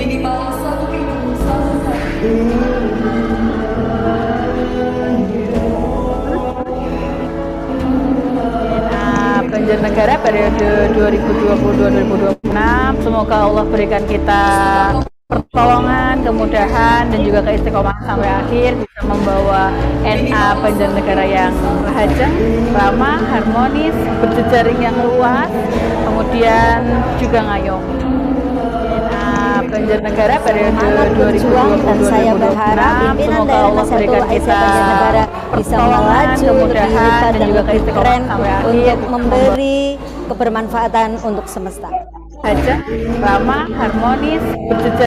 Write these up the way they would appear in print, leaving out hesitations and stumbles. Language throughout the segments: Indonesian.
Minimal 1 minggu, 1 hari. Banjarnegara periode 2022-2026, semoga Allah berikan kita pertolongan, kemudahan, dan juga keistiqomahan sampai akhir, bisa membawa NA Banjarnegara yang rahajeng, ramah, harmonis, berjejaring yang luas, kemudian juga ngayomi. Banjarnegara periode 2020 dan saya berharap pimpinan daerah Nasatul Aisyah Banjarnegara bisa melaju lebih hebat dan lebih keren untuk memberi kebermanfaatan untuk semesta. Hajah, ramah, harmonis, berjejaring.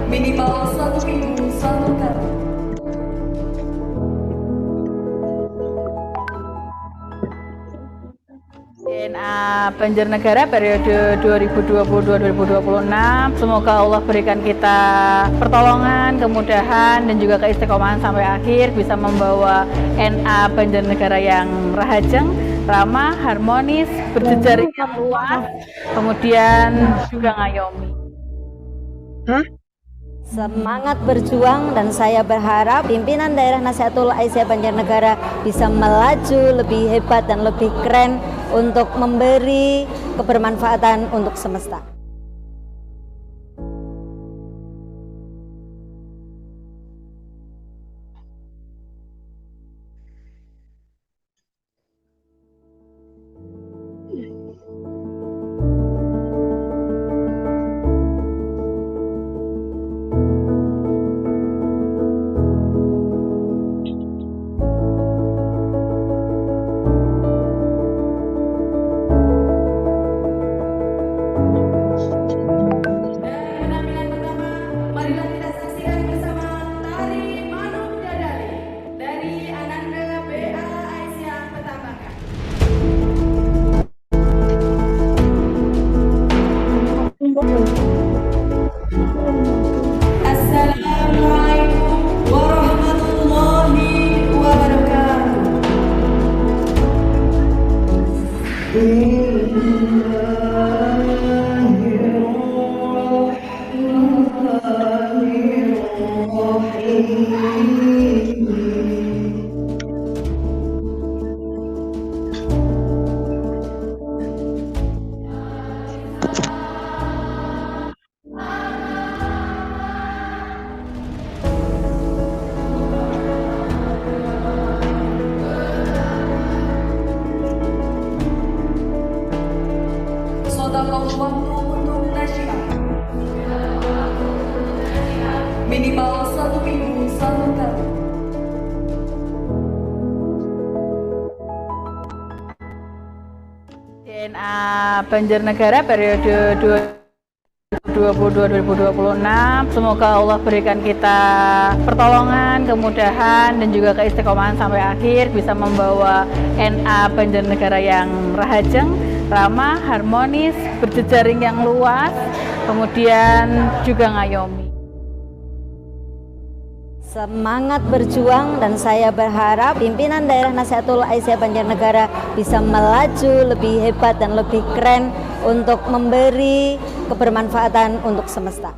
Minimal 1 minggu, 1 kali. DNA Banjarnegara periode 2022-2026, semoga Allah berikan kita pertolongan, kemudahan, dan juga keistiqomahan sampai akhir, bisa membawa NA Banjarnegara yang rahajeng, ramah, harmonis, berjejaring yang luas, kemudian juga ngayomi. Semangat berjuang, dan saya berharap pimpinan daerah Nasatul Aisyah Banjarnegara bisa melaju lebih hebat dan lebih keren untuk memberi kebermanfaatan untuk semesta. Banjarnegara periode 2022-2026. Semoga Allah berikan kita pertolongan, kemudahan, dan juga keistiqomahan sampai akhir, bisa membawa NA Banjarnegara yang rahajeng, ramah, harmonis, berjejaring yang luas, kemudian juga ngayomi. Semangat berjuang, dan saya berharap pimpinan daerah Nasihatul Aisyah Banjarnegara bisa melaju lebih hebat dan lebih keren untuk memberi kebermanfaatan untuk semesta.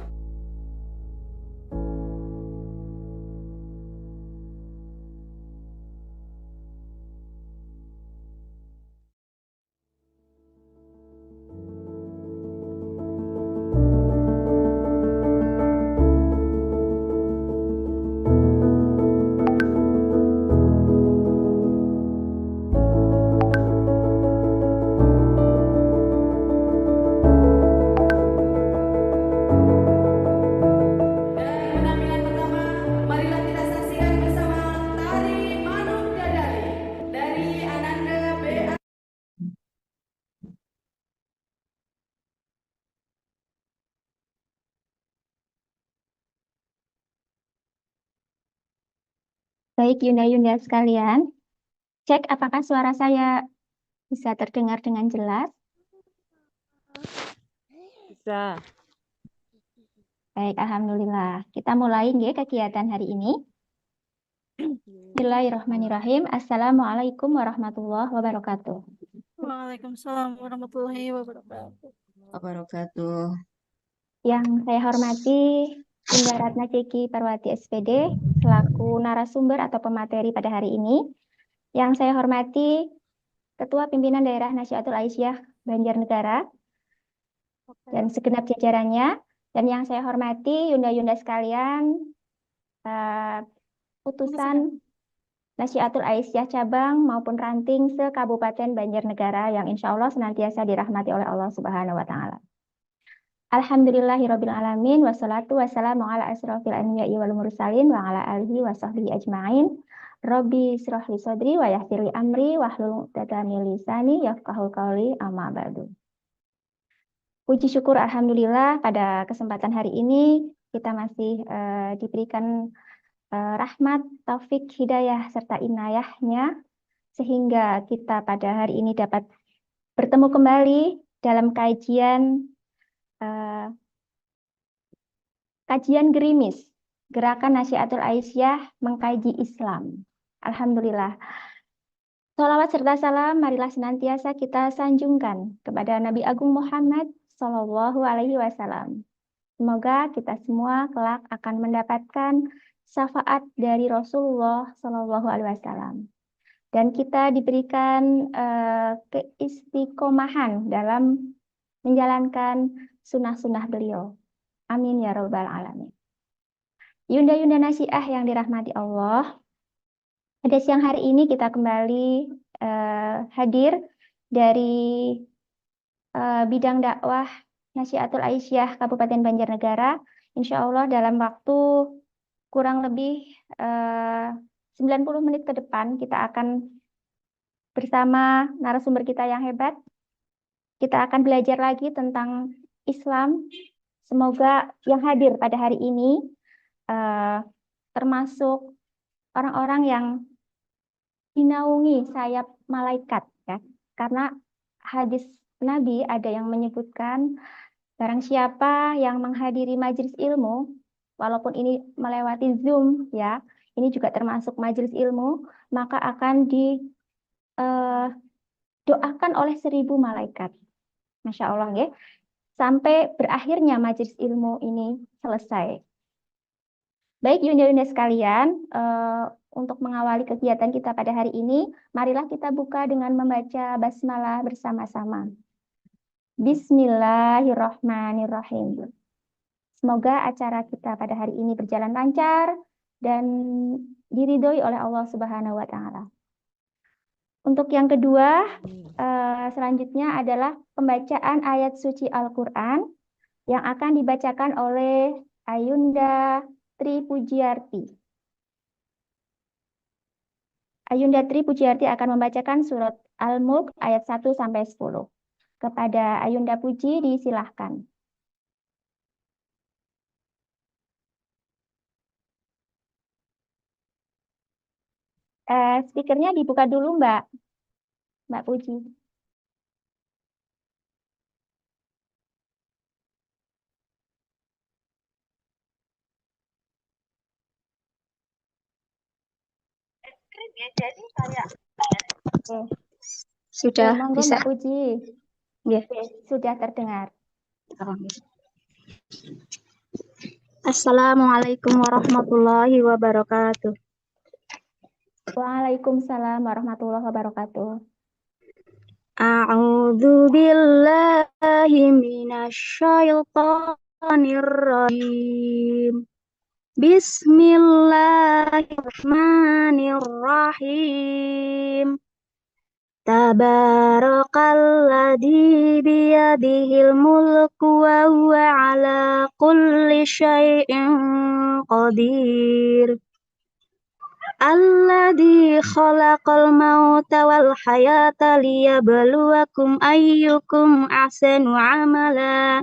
Baik Yunda-Yunda sekalian, cek apakah suara saya bisa terdengar dengan jelas. Bisa. Baik, Alhamdulillah. Kita mulai nggih kegiatan hari ini. Bismillahirrahmanirrahim. Assalamualaikum warahmatullahi wabarakatuh. Waalaikumsalam warahmatullahi wabarakatuh. Yang saya hormati Bunda Ratna Ceki Parwati SPD selaku narasumber atau pemateri pada hari ini. Yang saya hormati Ketua Pimpinan Daerah Nasihatul Aisyah Banjarnegara dan segenap jajarannya. Dan yang saya hormati Yunda-Yunda sekalian, utusan Nasihatul Aisyah cabang maupun ranting se-Kabupaten Banjarnegara yang insya Allah senantiasa dirahmati oleh Allah Subhanahu wa Ta'ala. Alhamdulillahirabbil alamin, wassalatu wassalamu ala asrofil anbiya'i wal mursalin wa ala alihi wa sahbihi ajma'in. Rabbi shrah li sadri wa yassir li amri wahlul 'uqdatam min lisani yafqahu qawli, amma ba'du. Puji syukur alhamdulillah pada kesempatan hari ini kita masih diberikan rahmat, taufik, hidayah serta inayahnya sehingga kita pada hari ini dapat bertemu kembali dalam kajian gerimis Gerakan Nasihatul Aisyah Mengkaji Islam. Alhamdulillah. Sholawat serta salam marilah senantiasa kita sanjungkan kepada Nabi Agung Muhammad Sallallahu Alaihi Wasallam. Semoga kita semua kelak akan mendapatkan syafaat dari Rasulullah Sallallahu Alaihi Wasallam. Dan kita diberikan keistiqomahan dalam menjalankan sunnah-sunnah beliau. Amin ya rabbal alamin. Yunda-yunda nasiah yang dirahmati Allah, pada siang hari ini kita kembali hadir dari bidang dakwah Nasihatul Aisyah Kabupaten Banjarnegara. Insya Allah dalam waktu kurang lebih 90 menit ke depan kita akan bersama narasumber kita yang hebat. Kita akan belajar lagi tentang Islam. Semoga yang hadir pada hari ini termasuk orang-orang yang dinaungi sayap malaikat, ya. Karena hadis Nabi ada yang menyebutkan barang siapa yang menghadiri majelis ilmu, walaupun ini melewati Zoom, ya, ini juga termasuk majelis ilmu, maka akan didoakan oleh 1000 malaikat. Masya Allah, ya. Sampai berakhirnya majelis ilmu ini selesai. Baik Yunda-Yunda sekalian, untuk mengawali kegiatan kita pada hari ini, marilah kita buka dengan membaca basmalah bersama-sama. Bismillahirrahmanirrahim. Semoga acara kita pada hari ini berjalan lancar dan diridhoi oleh Allah Subhanahu wa Ta'ala. Untuk yang kedua, selanjutnya adalah pembacaan ayat suci Al-Quran yang akan dibacakan oleh Ayunda Tri Pujiarti. Ayunda Tri Pujiarti akan membacakan surat Al-Mulk ayat 1-10. Kepada Ayunda Puji disilahkan. Speakernya dibuka dulu Mbak Puji. Oke. Sudah Monggo bisa. Mbak Puji. Ya. Sudah terdengar. Assalamualaikum warahmatullahi wabarakatuh. Waalaikumsalam warahmatullahi wabarakatuh. A'udzu billahi minasyaitonir rajim. Bismillahirrahmanirrahim. Tabarakalladzi biyadihil mulku wa huwa ala kulli syai'in qadir. Alladzi khalaqal mauta wal hayata liyabluwakum ayyukum ahsanu amala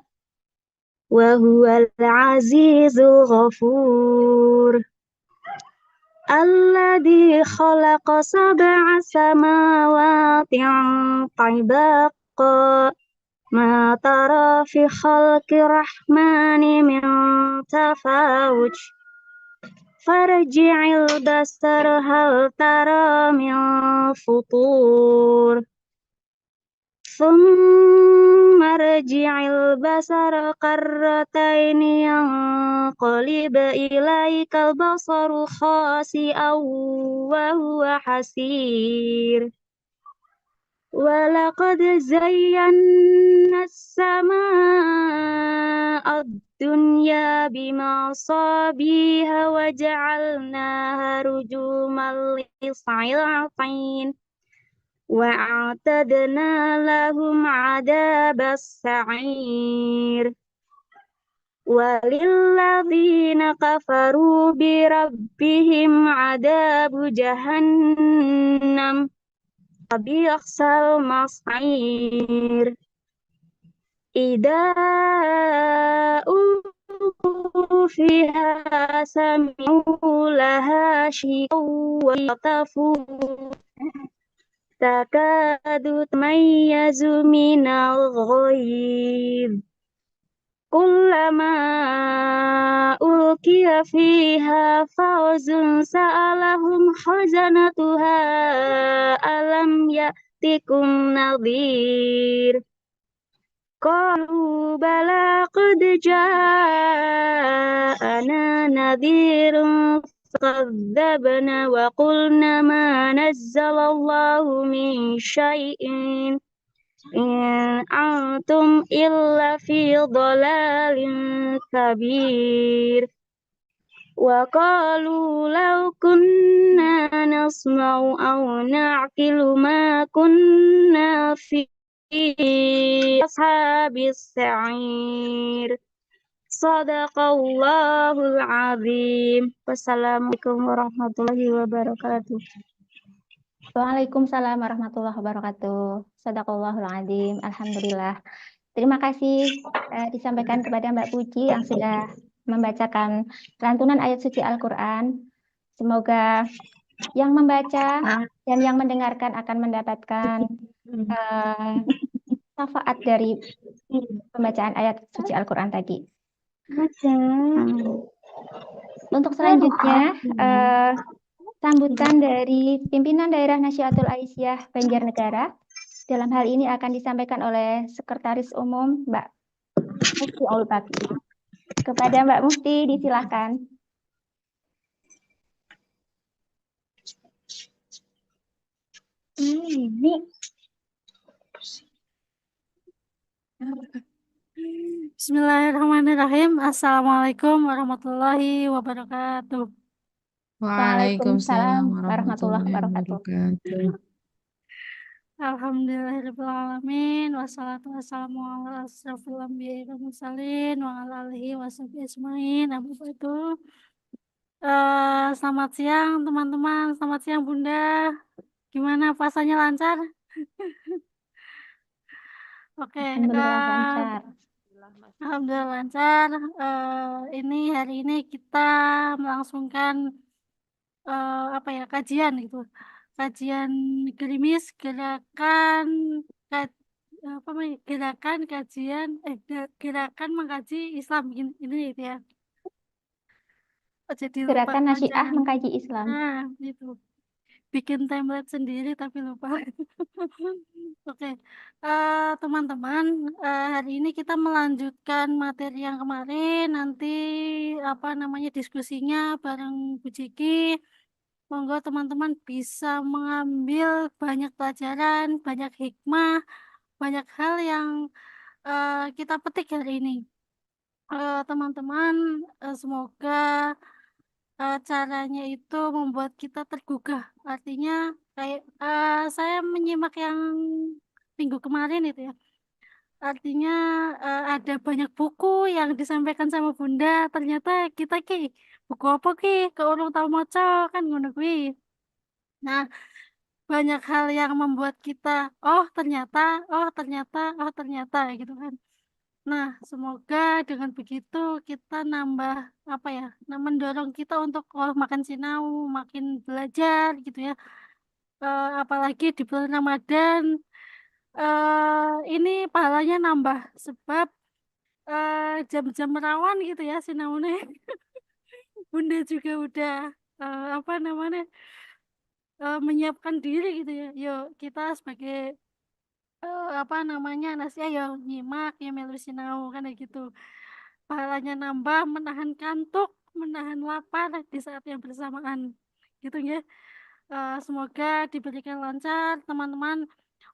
wa huwal azizul ghafur. Alladzi khalaqa sab'a samawatin tibaqa ma tara fi khalqi rahmani min tafawuj farji'il basar hal tara min futur thumma rji'il basara karrataini yanqalib ilaikal basaru khasi'aw wa huwa hasir. Walaqad zayyana as-samaa'a ad-dunya bimasabiha wa ja'alnaha rujuman lis-shayatin وأعتدنا لهم عذاب السعير وللذين كفروا بربهم عذاب جهنم وبئس المصير إذا ألقوا فيها سمعوا لها شيئا ويطفون takadu tamayyazu minal ghaib kullama ulqiya fiha fawzun sa'alahum khazanatuha alam ya'tikum nadhir qalu bala qad ja'ana nadhirun kadzabna wa qulna ma nazzalallahu min syai'in in antum illa fi dhalalin kabir wa qalu law kunna nasma'u aw na'qilu ma kunna fi ashabis sa'ir. Sadaqallahul azim. Wassalamualaikum warahmatullahi wabarakatuh. Waalaikumsalam warahmatullahi wabarakatuh. Sadaqallahul adzim. Alhamdulillah. Terima kasih disampaikan kepada Mbak Puji yang sudah membacakan lantunan ayat suci Al-Quran. Semoga yang membaca dan yang mendengarkan akan mendapatkan manfaat dari pembacaan ayat suci Al-Quran tadi. Untuk selanjutnya, sambutan dari pimpinan daerah Nasyiatul Aisyah Banjarnegara. Dalam hal ini akan disampaikan oleh Sekretaris Umum Mbak Mufti Aul Baqi. Kepada Mbak Mufti disilahkan. Bismillahirrahmanirrahim. Assalamualaikum warahmatullahi wabarakatuh. Waalaikumsalam warahmatullahi wabarakatuh. Alhamdulillahirabbil alamin wassalatu wassalamu ala asrofil anbiya'i wal mursalin wa ala alihi washabihi ajmain. Selamat siang teman-teman, selamat siang Bunda. Gimana puasanya lancar? Oke, Alhamdulillah lancar. alhamdulillah lancar. Ini hari ini kita melangsungkan apa ya, kajian gitu. Kajian gerimis gerakan ka- apa namanya, gerakan kajian gerakan mengkaji Islam ini gitu ya. Oh, jadi lupa Gerakan Nasiah panjangan. mengkaji Islam. Nah, gitu. Bikin template sendiri tapi lupa. Oke, teman-teman, hari ini kita melanjutkan materi yang kemarin. Nanti apa namanya diskusinya bareng Bu Ciki. Monggo teman-teman bisa mengambil banyak pelajaran, banyak hikmah, banyak hal yang kita petik hari ini. Teman-teman, semoga caranya itu membuat kita tergugah. Artinya kayak saya menyimak yang minggu kemarin itu ya. Artinya ada banyak buku yang disampaikan sama Bunda. Ternyata kita buku apa ke urung tahu maca kan ngono kuwi. Nah, banyak hal yang membuat kita oh ternyata, oh ternyata gitu kan. Nah, semoga dengan begitu kita nambah apa ya, mendorong kita untuk makin sinau, makin belajar gitu ya. Apalagi di bulan Ramadan, ini pahalanya nambah sebab jam-jam rawan gitu ya sinaune. Bunda juga udah apa namanya menyiapkan diri gitu ya. Yuk kita sebagai apa namanya nasihat ya nyimak ya melu sinau kan kayak gitu. Pahalanya nambah, menahan kantuk, menahan lapar di saat yang bersamaan. Gitu ya. Semoga diberikan lancar, teman-teman.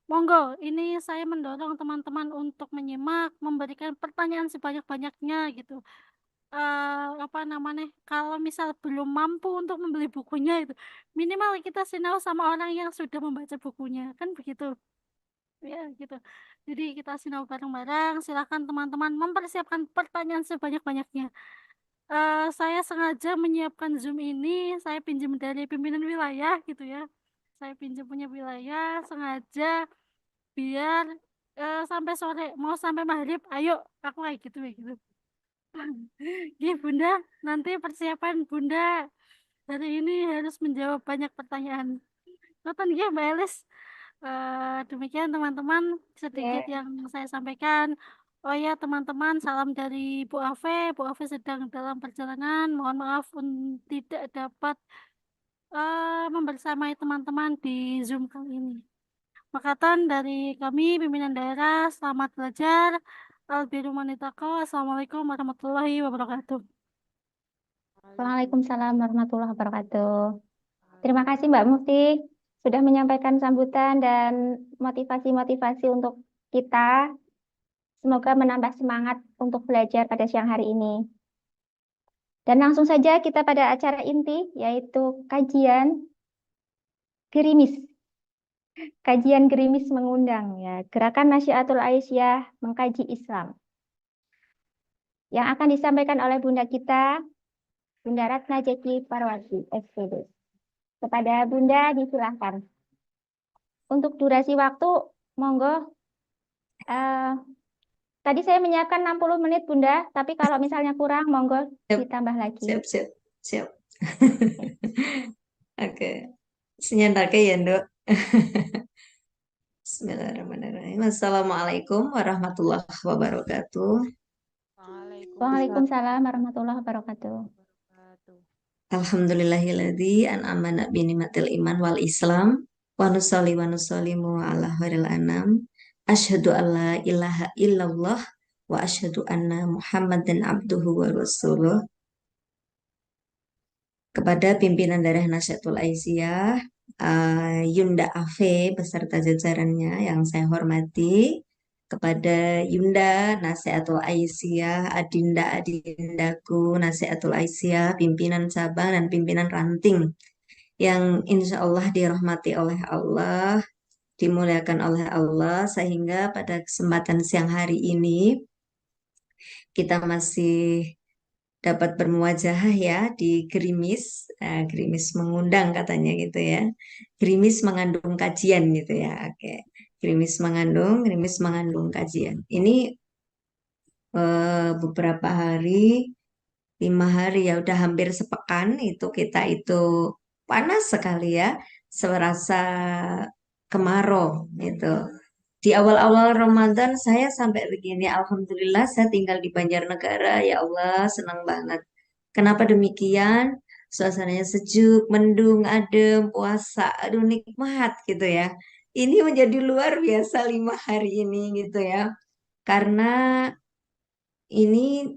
Monggo, ini saya mendorong teman-teman untuk menyimak, memberikan pertanyaan sebanyak-banyaknya gitu. Apa namanya? Kalau misal belum mampu untuk membeli bukunya itu, minimal kita sinau sama orang yang sudah membaca bukunya, kan begitu. Ya, gitu. Jadi kita sinau bareng-bareng. Silakan teman-teman mempersiapkan pertanyaan sebanyak-banyaknya. Saya sengaja menyiapkan Zoom ini, saya pinjam dari pimpinan wilayah gitu ya. Saya pinjam punya wilayah sengaja biar sampai sore, mau sampai maghrib, ayo aku kayak gitu ya gitu. Gih Bunda, nanti persiapan Bunda hari ini harus menjawab banyak pertanyaan. Nonton ya Mbak Elis. Demikian teman-teman sedikit yang saya sampaikan. Oh ya teman-teman, salam dari Bu Ave. Bu Ave sedang dalam perjalanan. Mohon maaf tidak dapat membersamai teman-teman di Zoom kali ini. Makatan dari kami pimpinan daerah, selamat belajar. Albiru manitako. Assalamualaikum warahmatullahi wabarakatuh. Waalaikumsalam warahmatullahi wabarakatuh. Terima kasih Mbak Mufti sudah menyampaikan sambutan dan motivasi-motivasi untuk kita. Semoga menambah semangat untuk belajar pada siang hari ini. Dan langsung saja kita pada acara inti, yaitu kajian gerimis. Kajian gerimis mengundang, ya, Gerakan Nasyiatul Aisyah mengkaji Islam. Yang akan disampaikan oleh Bunda kita, Bunda Ratna Jeki Parwati, SPD. Kepada Bunda disilahkan. Untuk durasi waktu, monggo. Tadi saya menyiapkan 60 menit Bunda, tapi kalau misalnya kurang, monggo ditambah lagi. Siap. Oke. Senyantake ya, Nduk. Bismillahirrahmanirrahim. Assalamualaikum warahmatullahi wabarakatuh. Waalaikumsalam warahmatullahi wabarakatuh. Alhamdulillahilladzi an'amana bi ni'matil iman wal Islam wa nusallimu ala khairil anam. Asyhadu an la ilaha illallah wa asyhadu anna Muhammadan abduhu wa rasuluh. Kepada pimpinan daerah Nahdlatul Aisyah, Yunda Ave beserta jajarannya yang saya hormati, kepada Yunda Nasihatul Aisyah, Adindaku Nasihatul Aisyah, pimpinan cabang dan pimpinan ranting yang insya Allah dirahmati oleh Allah, dimuliakan oleh Allah, sehingga pada kesempatan siang hari ini kita masih dapat bermuajahah ya di Gerimis. Gerimis mengundang katanya gitu ya. Gerimis mengandung kajian gitu ya. Oke. gerimis mengandung kajian. Ini beberapa hari, 5 hari ya udah hampir sepekan itu kita itu panas sekali ya, serasa kemarau gitu. Di awal-awal Ramadan saya sampai begini, Alhamdulillah saya tinggal di Banjarnegara, ya Allah senang banget. Kenapa demikian? Suasananya sejuk, mendung, adem, puasa, aduh nikmat gitu ya. Ini menjadi luar biasa 5 hari ini gitu ya. Karena ini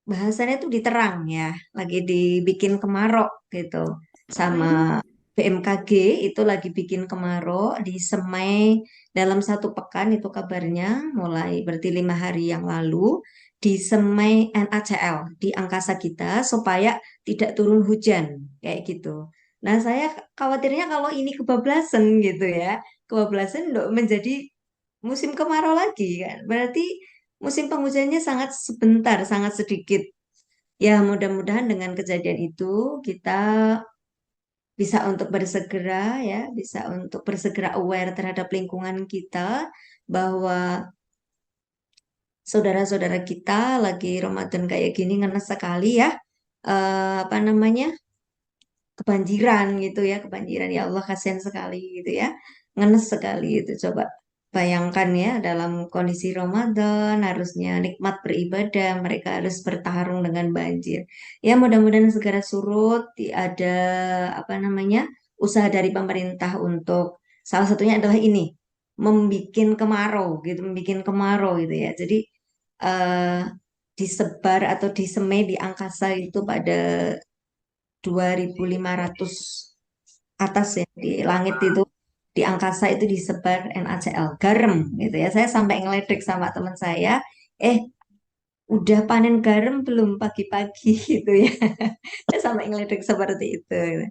bahasanya tuh diterang ya, lagi dibikin kemarau gitu. Sama BMKG itu lagi bikin kemarau di Semai dalam 1 pekan itu kabarnya mulai berarti 5 hari yang lalu di Semai NaCl di angkasa kita supaya tidak turun hujan kayak gitu. Nah saya khawatirnya kalau ini kebablasan gitu ya, kebablasan menjadi musim kemarau lagi kan. Berarti musim penghujannya sangat sebentar, sangat sedikit. Ya, mudah-mudahan dengan kejadian itu kita bisa untuk bersegera ya, bisa untuk bersegera aware terhadap lingkungan kita bahwa saudara-saudara kita lagi Ramadan kayak gini ngenes sekali ya. Apa namanya? Kebanjiran gitu ya, kebanjiran ya Allah kasihan sekali gitu ya. Ngenes sekali itu coba bayangkan ya dalam kondisi Ramadan harusnya nikmat beribadah, mereka harus bertarung dengan banjir. Ya mudah-mudahan segera surut, ada apa namanya? Usaha dari pemerintah untuk salah satunya adalah ini membikin kemarau gitu, membikin kemarau gitu ya. Jadi eh, disebar atau disemai di angkasa itu pada 2.500 atas ya di langit itu di angkasa itu disebar NaCl garam gitu ya. Saya sampai ngeledek sama teman saya, udah panen garam belum pagi-pagi gitu ya. Saya sampai ngeledek seperti itu. Gitu.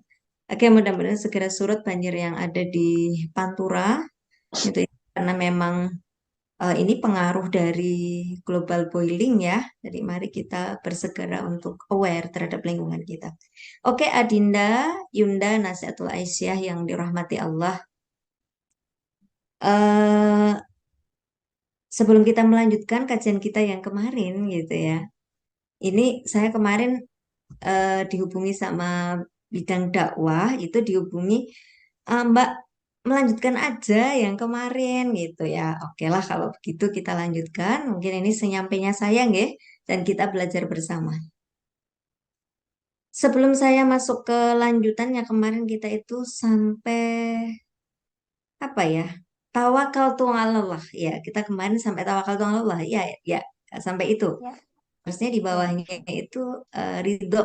Oke, mudah-mudahan segera surut banjir yang ada di Pantura gitu ya. Karena memang ini pengaruh dari global boiling ya. Jadi mari kita bersegera untuk aware terhadap lingkungan kita. Oke, Adinda, Yunda, Nasihatul Aisyah yang dirahmati Allah. eh Sebelum kita melanjutkan kajian kita yang kemarin gitu ya. Ini saya kemarin dihubungi sama bidang dakwah, itu dihubungi Mbak melanjutkan aja yang kemarin gitu ya. Oke lah kalau begitu kita lanjutkan. Mungkin ini senyampainya saya nggih dan kita belajar bersama. Sebelum saya masuk ke lanjutannya kemarin kita itu sampai apa ya? Tawakal tu 'alallah. Ya, kita kemarin sampai tawakal tu 'alallah. Ya, ya, sampai itu. Ya, Maksudnya di bawahnya itu ridho,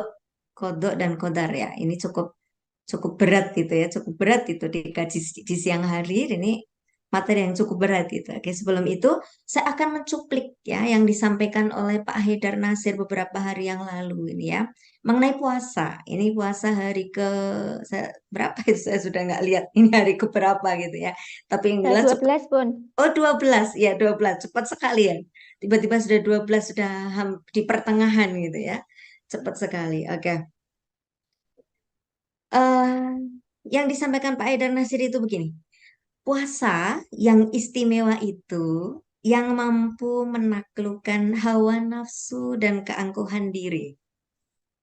kodok dan kodar ya. Ini cukup cukup berat gitu ya, cukup berat itu dikaji di siang hari. Ini materi yang cukup berat gitu. Oke, sebelum itu saya akan mencuplik ya yang disampaikan oleh Pak Haidar Nasir beberapa hari yang lalu ini ya mengenai puasa. Ini puasa hari ke berapa itu saya sudah nggak lihat ini hari ke berapa gitu ya. Tapi yang jelas 12 pun. oh 12 ya 12 cepat sekali ya. Tiba-tiba sudah 12 sudah di pertengahan gitu ya. Cepat sekali. Oke. eh yang disampaikan Pak Haidar Nasir itu begini. Puasa yang istimewa itu yang mampu menaklukkan hawa nafsu dan keangkuhan diri.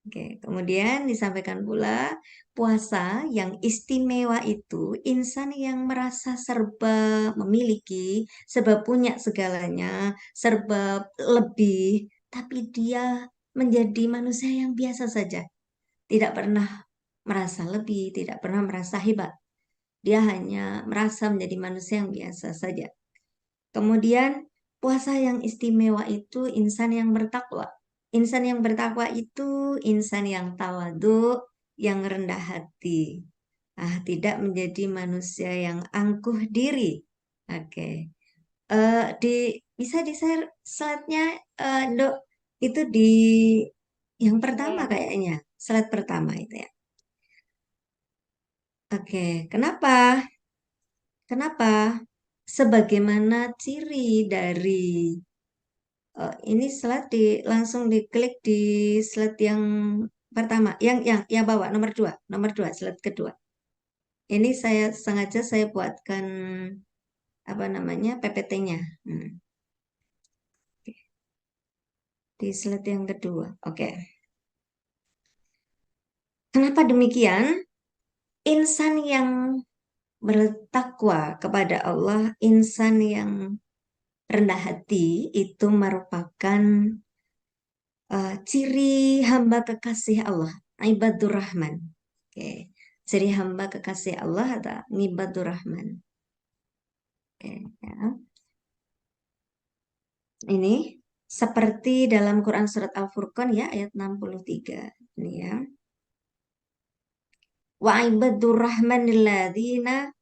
Oke, kemudian disampaikan pula puasa yang istimewa itu insan yang merasa serba memiliki, serba punya segalanya, serba lebih, tapi dia menjadi manusia yang biasa saja. Tidak pernah merasa lebih, tidak pernah merasa hebat. Dia hanya merasa menjadi manusia yang biasa saja. Kemudian puasa yang istimewa itu insan yang bertakwa. Insan yang bertakwa itu insan yang tawadu, yang rendah hati. Tidak menjadi manusia yang angkuh diri. Oke. Bisa di-share slide-nya, Dok. Itu di yang pertama kayaknya. Slide pertama itu ya. Oke, kenapa? Kenapa? Sebagaimana ciri dari ini slide langsung diklik di slide yang pertama, yang bawah nomor dua slide kedua. Ini saya sengaja saya buatkan apa namanya PPT-nya. Di slide yang kedua. Oke. Kenapa demikian? Insan yang bertakwa kepada Allah, insan yang rendah hati itu merupakan ciri hamba kekasih Allah, ibadur rahman. Oke. Ciri hamba kekasih Allah adalah ibadur rahman. Oke, ya. Ini seperti dalam Quran surat Al-Furqan ya ayat 63. Ini ya. Wa ibadur rahmanil ladzina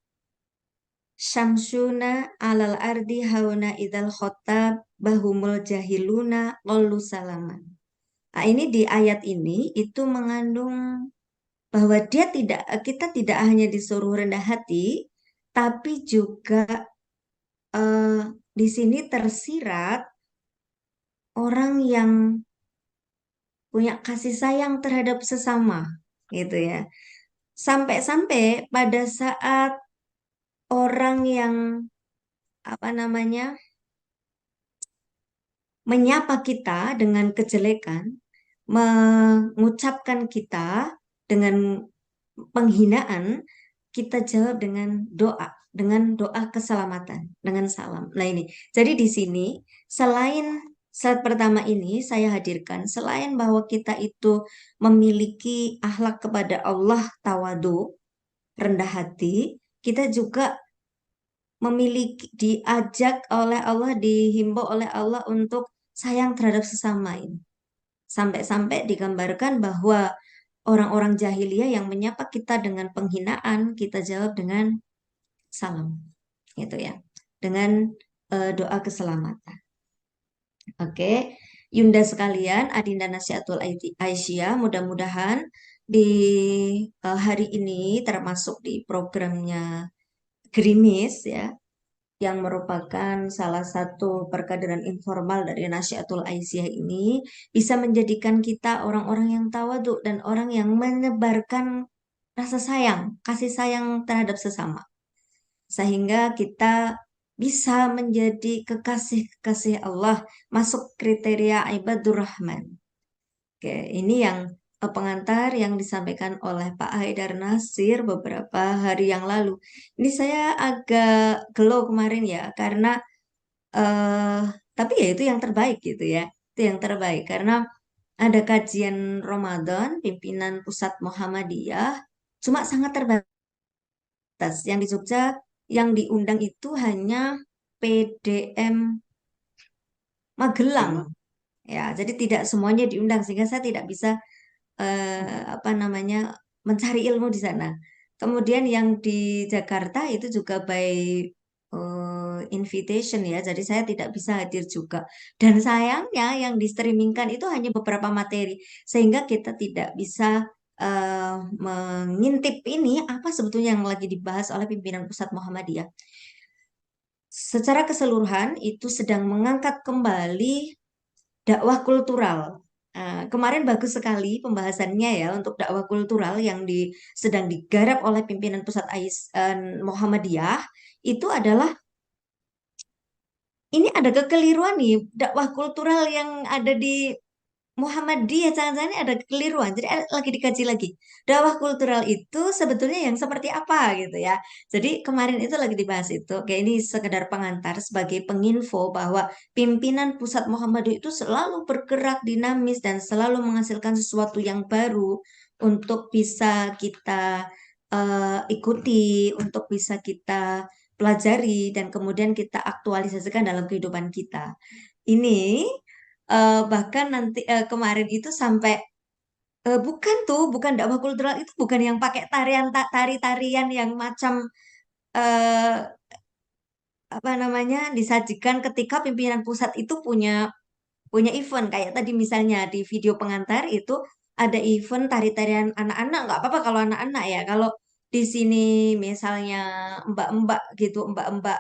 syamsuna alal ardi hauna idal khotab bahumul jahiluna qalu salaman. Nah, ini di ayat ini itu mengandung bahwa kita tidak hanya disuruh rendah hati, tapi juga di sini tersirat orang yang punya kasih sayang terhadap sesama, gitu ya. Sampai-sampai pada saat orang yang apa namanya menyapa kita dengan kejelekan, mengucapkan kita dengan penghinaan, kita jawab dengan doa keselamatan, dengan salam. Nah ini, jadi di sini selain saat pertama ini saya hadirkan, selain bahwa kita itu memiliki akhlak kepada Allah tawadu, rendah hati, kita juga memiliki diajak oleh Allah, dihimbau oleh Allah untuk sayang terhadap sesama ini. Sampai-sampai digambarkan bahwa orang-orang jahiliyah yang menyapa kita dengan penghinaan, kita jawab dengan salam, gitu ya, dengan doa keselamatan. Oke, Yunda sekalian, Adinda Nasihatul Aisyah, mudah-mudahan di hari ini termasuk di programnya Gerimis ya, yang merupakan salah satu perkaderan informal dari Nasyatul Aisyah ini bisa menjadikan kita orang-orang yang tawaduk dan orang yang menyebarkan rasa sayang, kasih sayang terhadap sesama. Sehingga kita bisa menjadi kekasih-kekasih Allah, masuk kriteria ibadur rahman. Oke, ini yang pengantar yang disampaikan oleh Pak Haidar Nasir beberapa hari yang lalu. Ini saya agak gelo kemarin ya, karena tapi ya itu yang terbaik gitu ya, itu yang terbaik karena ada kajian Ramadan pimpinan pusat Muhammadiyah, cuma sangat terbatas. Yang di Jogja yang diundang itu hanya PDM Magelang. Ya, jadi tidak semuanya diundang sehingga saya tidak bisa apa namanya mencari ilmu di sana. Kemudian yang di Jakarta itu juga by invitation ya, jadi saya tidak bisa hadir juga. Dan sayangnya yang di streamingkan itu hanya beberapa materi, sehingga kita tidak bisa mengintip ini apa sebetulnya yang lagi dibahas oleh pimpinan pusat Muhammadiyah. Secara keseluruhan itu sedang mengangkat kembali dakwah kultural. Kemarin bagus sekali pembahasannya ya untuk dakwah kultural yang sedang digarap oleh pimpinan pusat Muhammadiyah. Itu adalah ini ada kekeliruan nih, dakwah kultural yang ada di Muhammadiyah, jangan-jangan ini ada kekeliruan. Jadi lagi dikaji lagi. Dakwah kultural itu sebetulnya yang seperti apa gitu ya. Jadi kemarin itu lagi dibahas itu. Oke, ini sekedar pengantar sebagai penginfo bahwa pimpinan pusat Muhammadiyah itu selalu bergerak dinamis dan selalu menghasilkan sesuatu yang baru untuk bisa kita ikuti, untuk bisa kita pelajari dan kemudian kita aktualisasikan dalam kehidupan kita. Ini bahkan nanti kemarin itu sampai bukan dakwah kultural itu bukan yang pakai tari-tarian yang macam eh, apa namanya disajikan ketika pimpinan pusat itu punya event kayak tadi misalnya di video pengantar itu ada event tari-tarian anak-anak, nggak apa-apa kalau anak-anak ya. Kalau di sini misalnya mbak-mbak gitu, mbak-mbak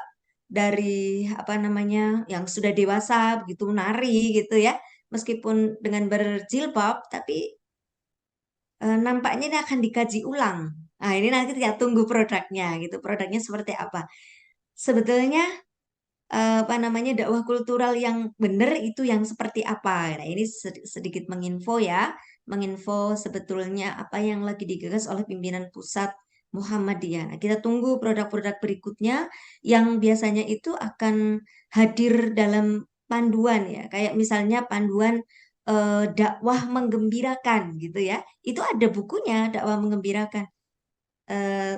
dari apa namanya yang sudah dewasa begitu nari gitu ya, meskipun dengan berjilbab tapi nampaknya ini akan dikaji ulang. Nah, ini nanti kita tunggu produknya gitu. Produknya seperti apa? sebetulnya apa namanya dakwah kultural yang benar itu yang seperti apa. Nah, ini sedikit menginfo ya, menginfo sebetulnya apa yang lagi digagas oleh pimpinan pusat Muhammadiyah. Nah, kita tunggu produk-produk berikutnya yang biasanya itu akan hadir dalam panduan ya, kayak misalnya panduan dakwah menggembirakan gitu ya. Itu ada bukunya dakwah menggembirakan. Eh,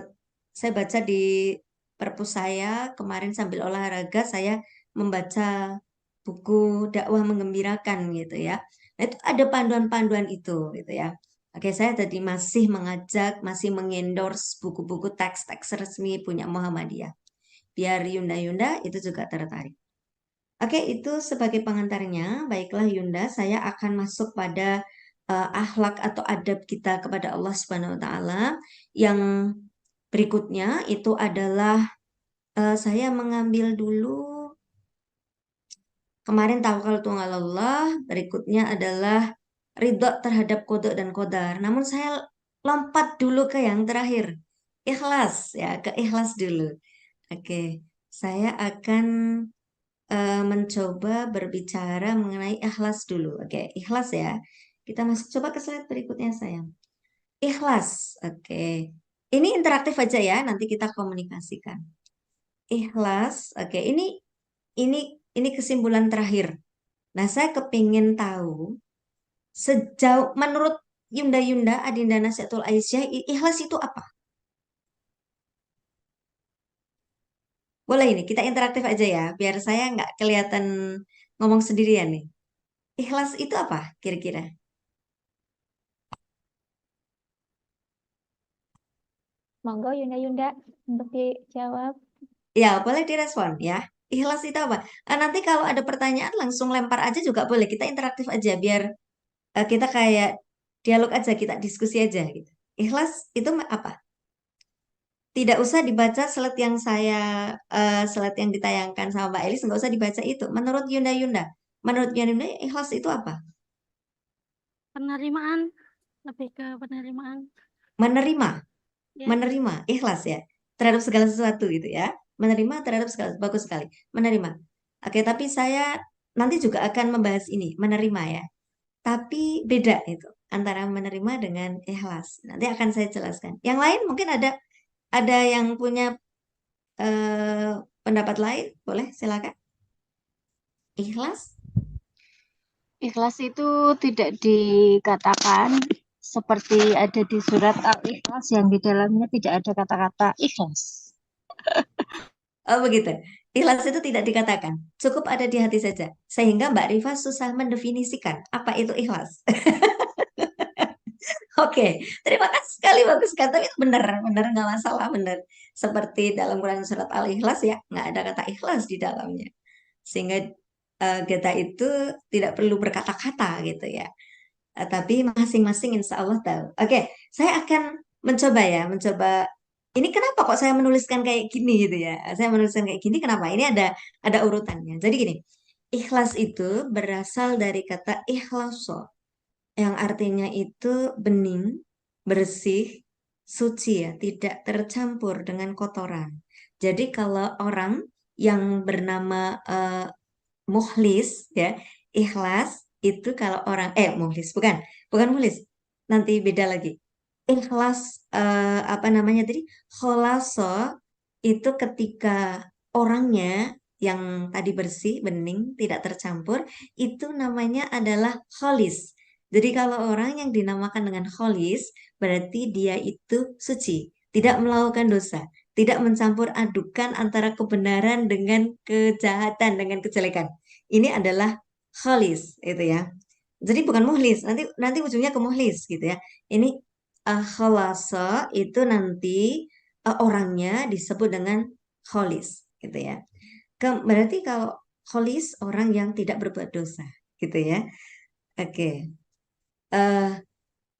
saya baca di perpus saya kemarin sambil olahraga saya membaca buku dakwah menggembirakan gitu ya. Nah, itu ada panduan-panduan itu gitu ya. Oke, saya tadi masih mengajak, masih mengendorse buku-buku teks-teks resmi punya Muhammadiyah. Biar Yunda-Yunda itu juga tertarik. Oke, itu sebagai pengantarnya. Baiklah Yunda, saya akan masuk pada akhlak atau adab kita kepada Allah Subhanahu wa taala yang berikutnya itu adalah saya mengambil dulu kemarin tawakal Allah, berikutnya adalah ridho terhadap kodok dan kodar. Namun saya lompat dulu ke yang terakhir, ikhlas ya, ke ikhlas dulu. Oke, saya akan mencoba berbicara mengenai ikhlas dulu. Oke, ikhlas ya. Kita masuk coba ke slide berikutnya sayang. Ikhlas. Oke. Ini interaktif aja ya, nanti kita komunikasikan. Ikhlas. Oke, ini kesimpulan terakhir. Nah, saya kepingin tahu sejauh menurut Yunda Adinda Nasihatul Aisyah, ikhlas itu apa? Boleh ini, kita interaktif aja ya, biar saya nggak kelihatan ngomong sendirian nih. Ikhlas itu apa kira-kira? Monggo Yunda untuk dijawab. Ya, boleh direspon ya. Ikhlas itu apa? Nanti kalau ada pertanyaan langsung lempar aja juga boleh. Kita interaktif aja biar kita kayak dialog aja, kita diskusi aja gitu. Ikhlas itu apa? Tidak usah dibaca slide yang slide yang ditayangkan sama Mbak Elis, nggak usah dibaca itu. Menurut menurut Yunda, ikhlas itu apa? Penerimaan, lebih ke penerimaan. Menerima, Ya, menerima, ikhlas ya terhadap segala sesuatu gitu ya. Menerima terhadap segala, bagus sekali. Menerima. Oke, tapi saya nanti juga akan membahas ini, menerima ya. Tapi beda itu antara menerima dengan ikhlas. Nanti akan saya jelaskan. Yang lain mungkin ada yang punya pendapat lain, boleh silakan. Ikhlas? Ikhlas itu tidak dikatakan seperti ada di surat Al-Ikhlas yang di dalamnya tidak ada kata-kata ikhlas. Oh begitu. Ikhlas itu tidak dikatakan, cukup ada di hati saja. Sehingga Mbak Rifa susah mendefinisikan apa itu ikhlas. Oke, terima kasih sekali, bagus sekali. Tapi itu benar, benar nggak masalah, benar. Seperti dalam Quran surat Al-Ikhlas ya, nggak ada kata ikhlas di dalamnya. Sehingga kita itu tidak perlu berkata-kata gitu ya. Tapi masing-masing insya Allah tahu. Oke, saya akan mencoba ya, mencoba. Ini kenapa kok saya menuliskan kayak gini gitu ya? Saya menuliskan kayak gini kenapa? Ini ada urutannya. Jadi gini, ikhlas itu berasal dari kata ikhlaso, yang artinya itu bening, bersih, suci ya, tidak tercampur dengan kotoran. Jadi kalau orang yang bernama mukhlis ya, ikhlas itu kalau orang mukhlis bukan mukhlis, nanti beda lagi. Ikhlas apa namanya tadi, kholaso itu ketika orangnya yang tadi bersih bening tidak tercampur itu namanya adalah kholis. Jadi kalau orang yang dinamakan dengan kholis berarti dia itu suci, tidak melakukan dosa, tidak mencampur adukan antara kebenaran dengan kejahatan, dengan kejelekan. Ini adalah khalis itu ya. Jadi bukan muhlis, nanti nanti ujungnya ke muhlis gitu ya. Ini khalasa itu nanti orangnya disebut dengan khalis gitu ya. Berarti kalau khalis orang yang tidak berbuat dosa gitu ya. Oke. Eh,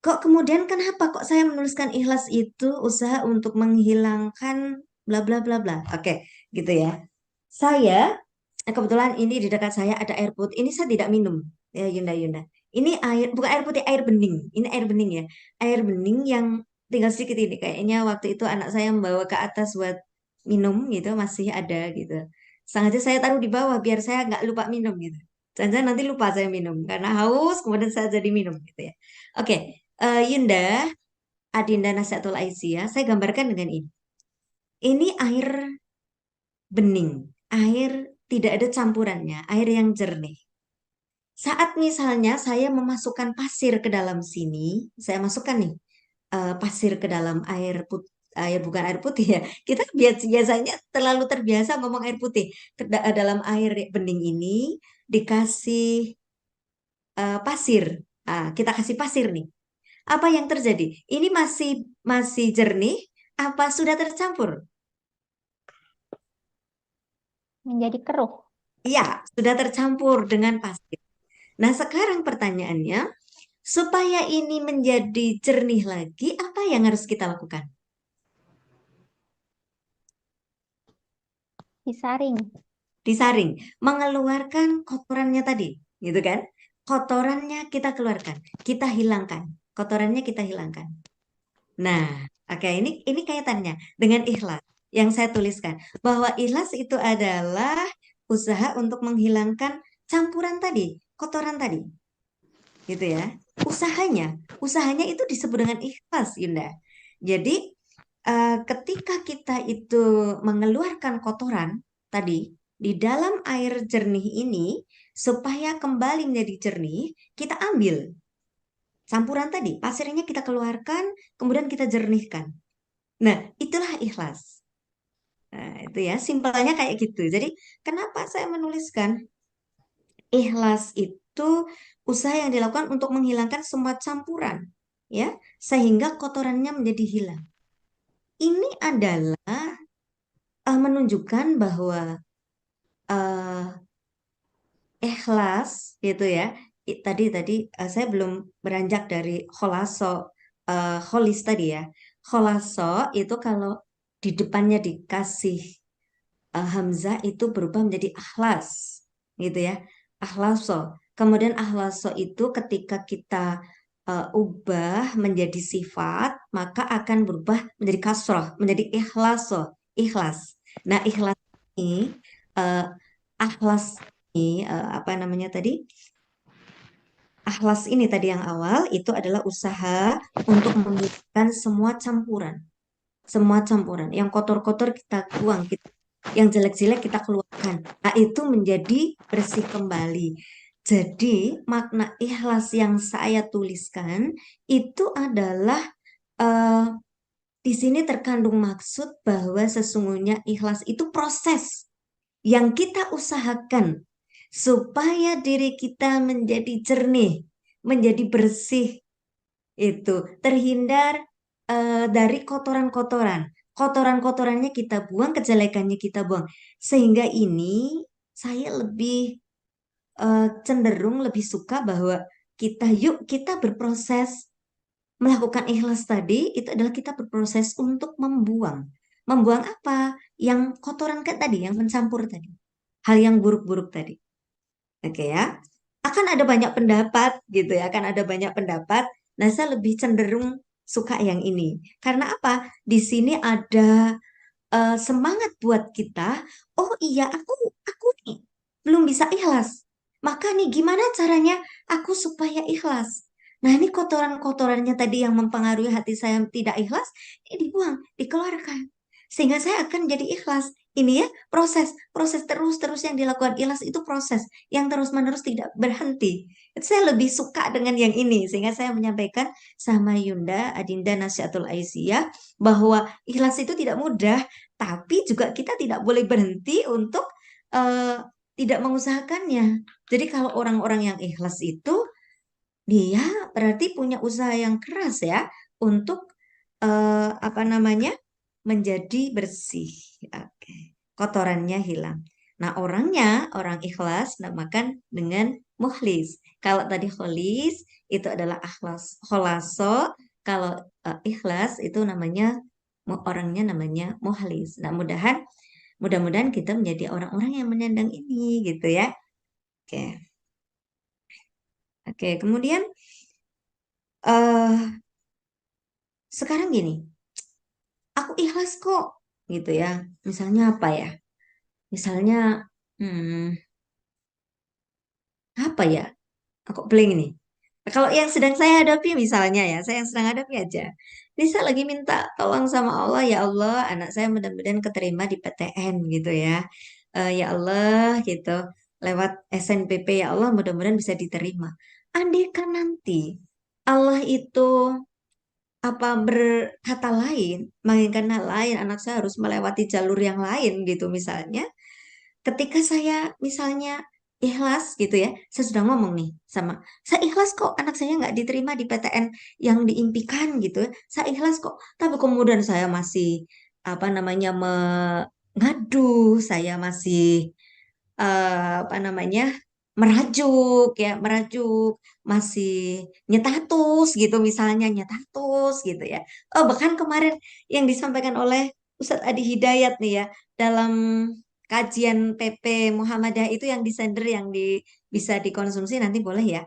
kok kemudian kenapa kok saya menuliskan ikhlas itu usaha untuk menghilangkan bla bla bla bla. Oke, gitu ya. Saya kebetulan ini di dekat saya ada air putih. Ini saya tidak minum ya Yunda. Ini air bukan air putih, air bening. Ini air bening ya. Air bening yang tinggal sedikit ini. Kayaknya waktu itu anak saya membawa ke atas buat minum gitu masih ada gitu. Sengaja saya taruh di bawah biar saya nggak lupa minum gitu. Jangan nanti lupa saya minum karena haus kemudian saya jadi minum gitu ya. Oke, Yunda, Adinda Nasihatul Aisyah, saya gambarkan dengan ini. Ini air bening, air tidak ada campurannya, air yang jernih. Saat misalnya saya memasukkan pasir ke dalam sini, saya masukkan nih pasir ke dalam air putih, ya bukan air putih ya. Kita biasanya terlalu terbiasa ngomong air putih. Dalam air bening ini dikasih pasir. Kita kasih pasir nih. Apa yang terjadi? Ini masih masih jernih apa sudah tercampur? Menjadi keruh. Iya, sudah tercampur dengan pasir. Nah, sekarang pertanyaannya, supaya ini menjadi jernih lagi, apa yang harus kita lakukan? Disaring. Disaring, mengeluarkan kotorannya tadi, gitu kan? Kotorannya kita keluarkan, kita hilangkan. Kotorannya kita hilangkan. Nah, oke, ini kaitannya dengan ikhlas yang saya tuliskan bahwa ikhlas itu adalah usaha untuk menghilangkan campuran tadi, kotoran tadi, gitu ya. Usahanya itu disebut dengan ikhlas, Yunda. Jadi ketika kita itu mengeluarkan kotoran tadi di dalam air jernih ini supaya kembali menjadi jernih, kita ambil campuran tadi, pasirnya kita keluarkan, kemudian kita jernihkan. Nah, itulah ikhlas. Nah, itu ya, simpelnya kayak gitu. Jadi, kenapa saya menuliskan ikhlas itu usaha yang dilakukan untuk menghilangkan semua campuran, ya, sehingga kotorannya menjadi hilang. Ini adalah menunjukkan bahwa eh, ikhlas gitu ya. Tadi saya belum beranjak dari kholis tadi ya. Kholaso itu kalau di depannya dikasih hamzah itu berubah menjadi akhlas gitu ya. Akhlaso. Kemudian akhlaso itu ketika kita ubah menjadi sifat maka akan berubah menjadi kasroh, menjadi ikhlaso, ikhlas. Nah, ikhlas ini eh, akhlas ini apa namanya tadi? Akhlas ini tadi yang awal itu adalah usaha untuk menghilangkan semua campuran. Semua campuran. Yang kotor-kotor kita buang, yang jelek-jelek kita keluarkan. Nah, itu menjadi bersih kembali. Jadi, makna ikhlas yang saya tuliskan itu adalah eh, di sini terkandung maksud bahwa sesungguhnya ikhlas itu proses yang kita usahakan supaya diri kita menjadi jernih, menjadi bersih, itu terhindar dari kotoran-kotoran. Kotoran-kotorannya kita buang, kejelekannya kita buang. Sehingga ini saya lebih cenderung lebih suka bahwa kita berproses melakukan ikhlas tadi itu adalah kita berproses untuk membuang. Membuang apa? Yang kotoran kan tadi, yang mencampur tadi. Hal yang buruk-buruk tadi. Oke ya. Akan ada banyak pendapat gitu ya, akan ada banyak pendapat. Nah, saya lebih cenderung suka yang ini. Karena apa? Di sini ada semangat buat kita. Oh iya, aku nih belum bisa ikhlas. Maka nih gimana caranya aku supaya ikhlas? Nah, ini kotoran-kotorannya tadi yang mempengaruhi hati saya tidak ikhlas, ini dibuang, dikeluarkan. Sehingga saya akan jadi ikhlas. Ini ya proses terus-terus yang dilakukan ikhlas itu proses yang terus-menerus tidak berhenti. Saya lebih suka dengan yang ini sehingga saya menyampaikan sama Yunda Adinda Nasihatul Aisyah bahwa ikhlas itu tidak mudah, tapi juga kita tidak boleh berhenti untuk eh, tidak mengusahakannya. Jadi kalau orang-orang yang ikhlas itu dia berarti punya usaha yang keras ya untuk apa namanya menjadi bersih. Oke. Kotorannya hilang. Nah, orang ikhlas namakan dengan mukhlis. Kalau tadi kholis itu adalah akhlas, kholaso. Kalau ikhlas itu namanya orangnya namanya mukhlis. Nah, mudah-mudahan kita menjadi orang-orang yang menyandang ini gitu ya. Oke. Oke, kemudian eh sekarang gini, aku ikhlas kok gitu ya. Misalnya apa ya? Misalnya hmm, apa ya? Aku blank ini. Kalau yang sedang saya hadapi misalnya ya, saya yang sedang hadapi aja. Bisa lagi minta tolong sama Allah, ya Allah, anak saya mudah-mudahan keterima di PTN gitu ya. Ya Allah gitu, lewat SNPP ya Allah mudah-mudahan bisa diterima. Andai kan nanti Allah itu apa berkata lain, menginginkan hal lain, anak saya harus melewati jalur yang lain gitu misalnya. Ketika saya misalnya ikhlas gitu ya, saya sudah ngomong nih sama, saya ikhlas kok anak saya nggak diterima di PTN yang diimpikan gitu ya, saya ikhlas kok. Tapi kemudian saya masih apa namanya mengadu, saya masih apa namanya merajuk ya, merajuk, masih nyetatus gitu misalnya nyetatus gitu ya. Oh bahkan kemarin yang disampaikan oleh Ustadz Adi Hidayat nih ya dalam kajian PP Muhammadiyah itu yang di sender yang bisa dikonsumsi nanti boleh ya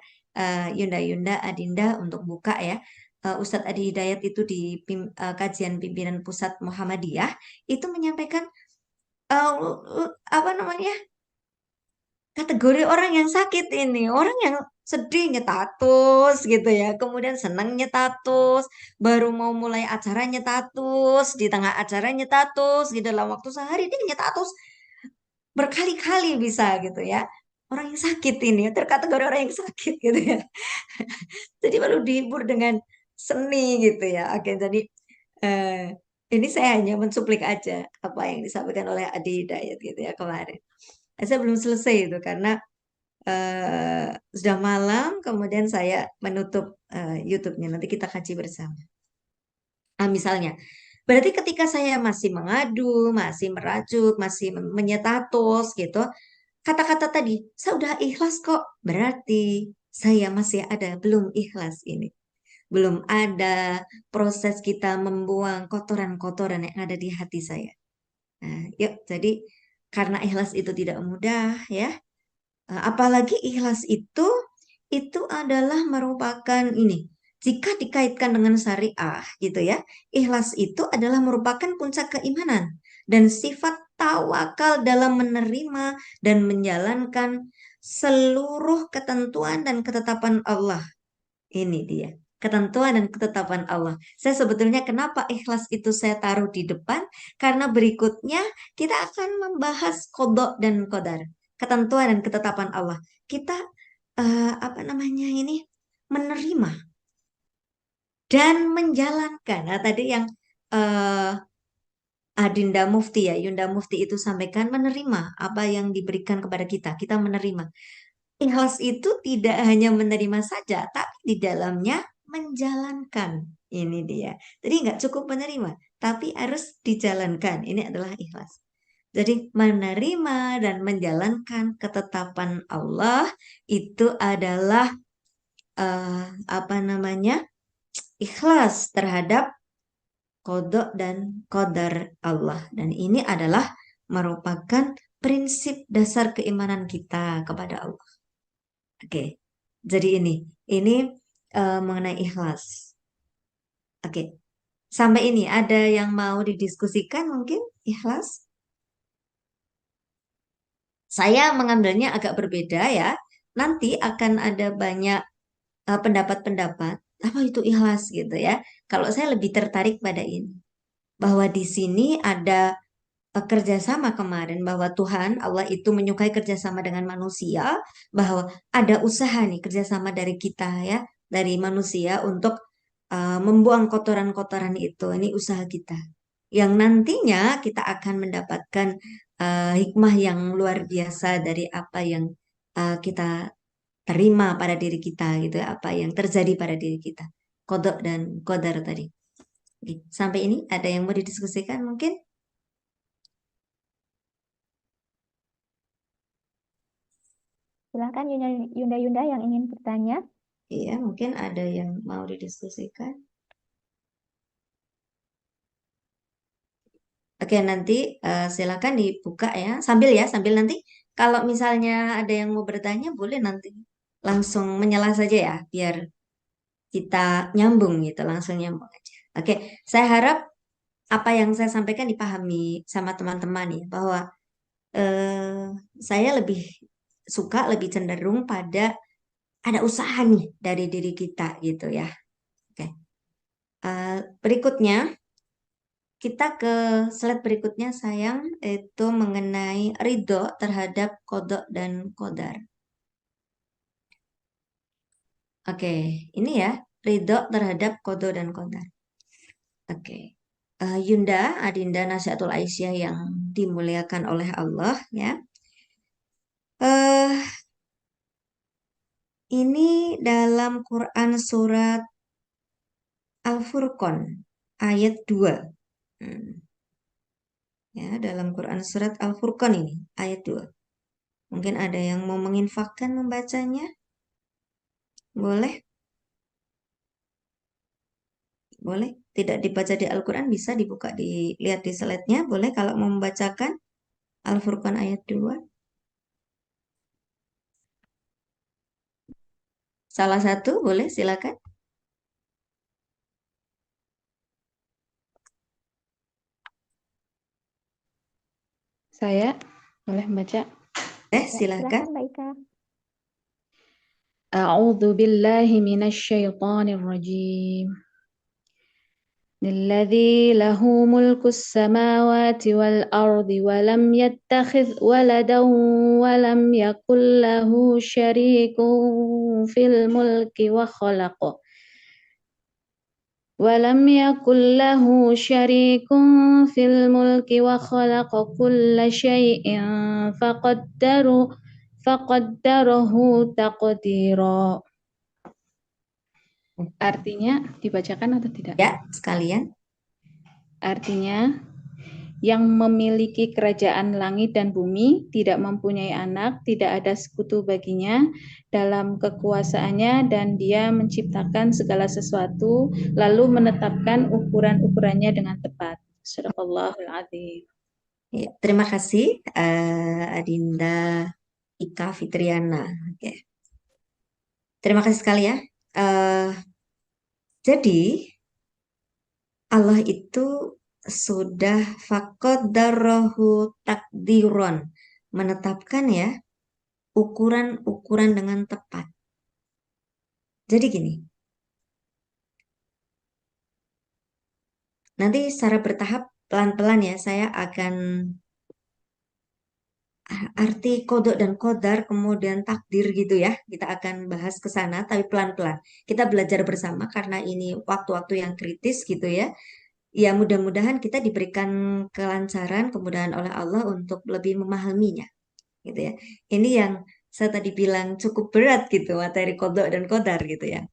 Yunda Yunda Adinda untuk buka ya. Ustadz Adi Hidayat itu di kajian pimpinan pusat Muhammadiyah itu menyampaikan apa namanya kategori orang yang sakit ini, orang yang sedih nyetatus gitu ya, kemudian senang nyetatus, baru mau mulai acara nyetatus, di tengah acara nyetatus, gitu dalam waktu sehari dia nyetatus berkali-kali bisa gitu ya. Orang yang sakit ini, terkategori orang yang sakit gitu ya. Jadi baru dihibur dengan seni gitu ya. Oke, jadi eh, ini saya hanya mensuplik aja apa yang disampaikan oleh Adi Hidayat gitu ya kemarin. Saya belum selesai itu karena sudah malam, kemudian saya menutup YouTube-nya. Nanti kita kaji bersama. Nah, misalnya, berarti ketika saya masih mengadu, masih merajuk, masih menyetatus gitu, kata-kata tadi, saya udah ikhlas kok. Berarti saya masih ada belum ikhlas ini. Belum ada proses kita membuang kotoran-kotoran yang ada di hati saya. Nah, yuk, jadi karena ikhlas itu tidak mudah ya. Apalagi ikhlas itu adalah merupakan ini. Jika dikaitkan dengan syariah gitu ya, ikhlas itu adalah merupakan puncak keimanan dan sifat tawakal dalam menerima dan menjalankan seluruh ketentuan dan ketetapan Allah. Ini dia, ketentuan dan ketetapan Allah. Saya sebetulnya kenapa ikhlas itu saya taruh di depan? Karena berikutnya kita akan membahas kodok dan kodar. Ketentuan dan ketetapan Allah. Kita apa namanya ini? Menerima dan menjalankan. Nah, tadi yang eh, Adinda Mufti ya, Yunda Mufti itu sampaikan menerima apa yang diberikan kepada kita. Kita menerima. Ikhlas itu tidak hanya menerima saja, tapi di dalamnya menjalankan. Ini dia. Jadi nggak cukup menerima, tapi harus dijalankan. Ini adalah ikhlas. Jadi menerima dan menjalankan ketetapan Allah itu adalah apa namanya ikhlas terhadap kodok dan kodar Allah. Dan ini adalah merupakan prinsip dasar keimanan kita kepada Allah. Oke, jadi ini mengenai ikhlas. Oke, sampai ini ada yang mau didiskusikan mungkin ikhlas? Saya mengambilnya agak berbeda ya. Nanti akan ada banyak pendapat-pendapat apa itu ikhlas gitu ya. Kalau saya lebih tertarik pada ini, bahwa di sini ada kerjasama kemarin bahwa Tuhan Allah itu menyukai kerjasama dengan manusia, bahwa ada usaha nih kerjasama dari kita ya, dari manusia untuk membuang kotoran-kotoran itu. Ini usaha kita. Yang nantinya kita akan mendapatkan hikmah yang luar biasa dari apa yang kita terima pada diri kita gitu ya, apa yang terjadi pada diri kita. Kodok dan kodar tadi. Oke, sampai ini ada yang mau didiskusikan mungkin? Silakan Yunda yang ingin bertanya. Iya, mungkin ada yang mau didiskusikan. Oke, nanti silakan dibuka ya. Sambil nanti kalau misalnya ada yang mau bertanya, boleh nanti langsung menyela saja ya, biar kita nyambung gitu, langsung nyambung aja. Oke, saya harap apa yang saya sampaikan dipahami sama teman-teman ya, bahwa saya lebih suka, lebih cenderung pada ada usaha nih dari diri kita gitu ya. Oke. Berikutnya kita ke slide berikutnya sayang, itu mengenai ridho terhadap kodok dan kodar. Oke, ini ya, ridho terhadap kodok dan kodar. Oke. Yunda, Adinda Nasihatul Aisyah yang dimuliakan oleh Allah ya. eh ini dalam Quran surat Al-Furqan ayat 2. Ya, dalam Quran surat Al-Furqan ini ayat 2. Mungkin ada yang mau menginfakkan membacanya? Boleh? Boleh? Tidak dibaca di Al-Quran, bisa dibuka, dilihat di slide-nya. Boleh kalau mau membacakan Al-Furqan ayat 2. Salah satu, boleh silakan. Saya boleh membaca. Ya, Silakan. silakan Mbak Ika. A'udzu billahi minasy syaithanir rajim. الذي له ملك السماوات والأرض ولم يتخذ ولدا ولم يكن له شريك في الملك وخلق كل شيء فقدره تقديرا. Artinya dibacakan atau tidak? Ya, sekalian. Artinya, yang memiliki kerajaan langit dan bumi, tidak mempunyai anak, tidak ada sekutu baginya dalam kekuasaannya, dan dia menciptakan segala sesuatu, lalu menetapkan ukuran-ukurannya dengan tepat. Sadaqallahul Adzim. Ya, terima kasih Adinda Ika Fitriana. Oke. Terima kasih sekali ya. Jadi Allah itu sudah faqaddarahu takdiron, menetapkan ya ukuran-ukuran dengan tepat. Jadi gini, nanti secara bertahap pelan-pelan ya saya akan arti kodok dan kodar kemudian takdir gitu ya. Kita akan bahas ke sana tapi pelan-pelan. Kita belajar bersama karena ini waktu-waktu yang kritis gitu ya. Ya mudah-mudahan kita diberikan kelancaran, kemudahan oleh Allah untuk lebih memahaminya gitu ya. Ini yang saya tadi bilang cukup berat gitu materi kodok dan kodar gitu ya.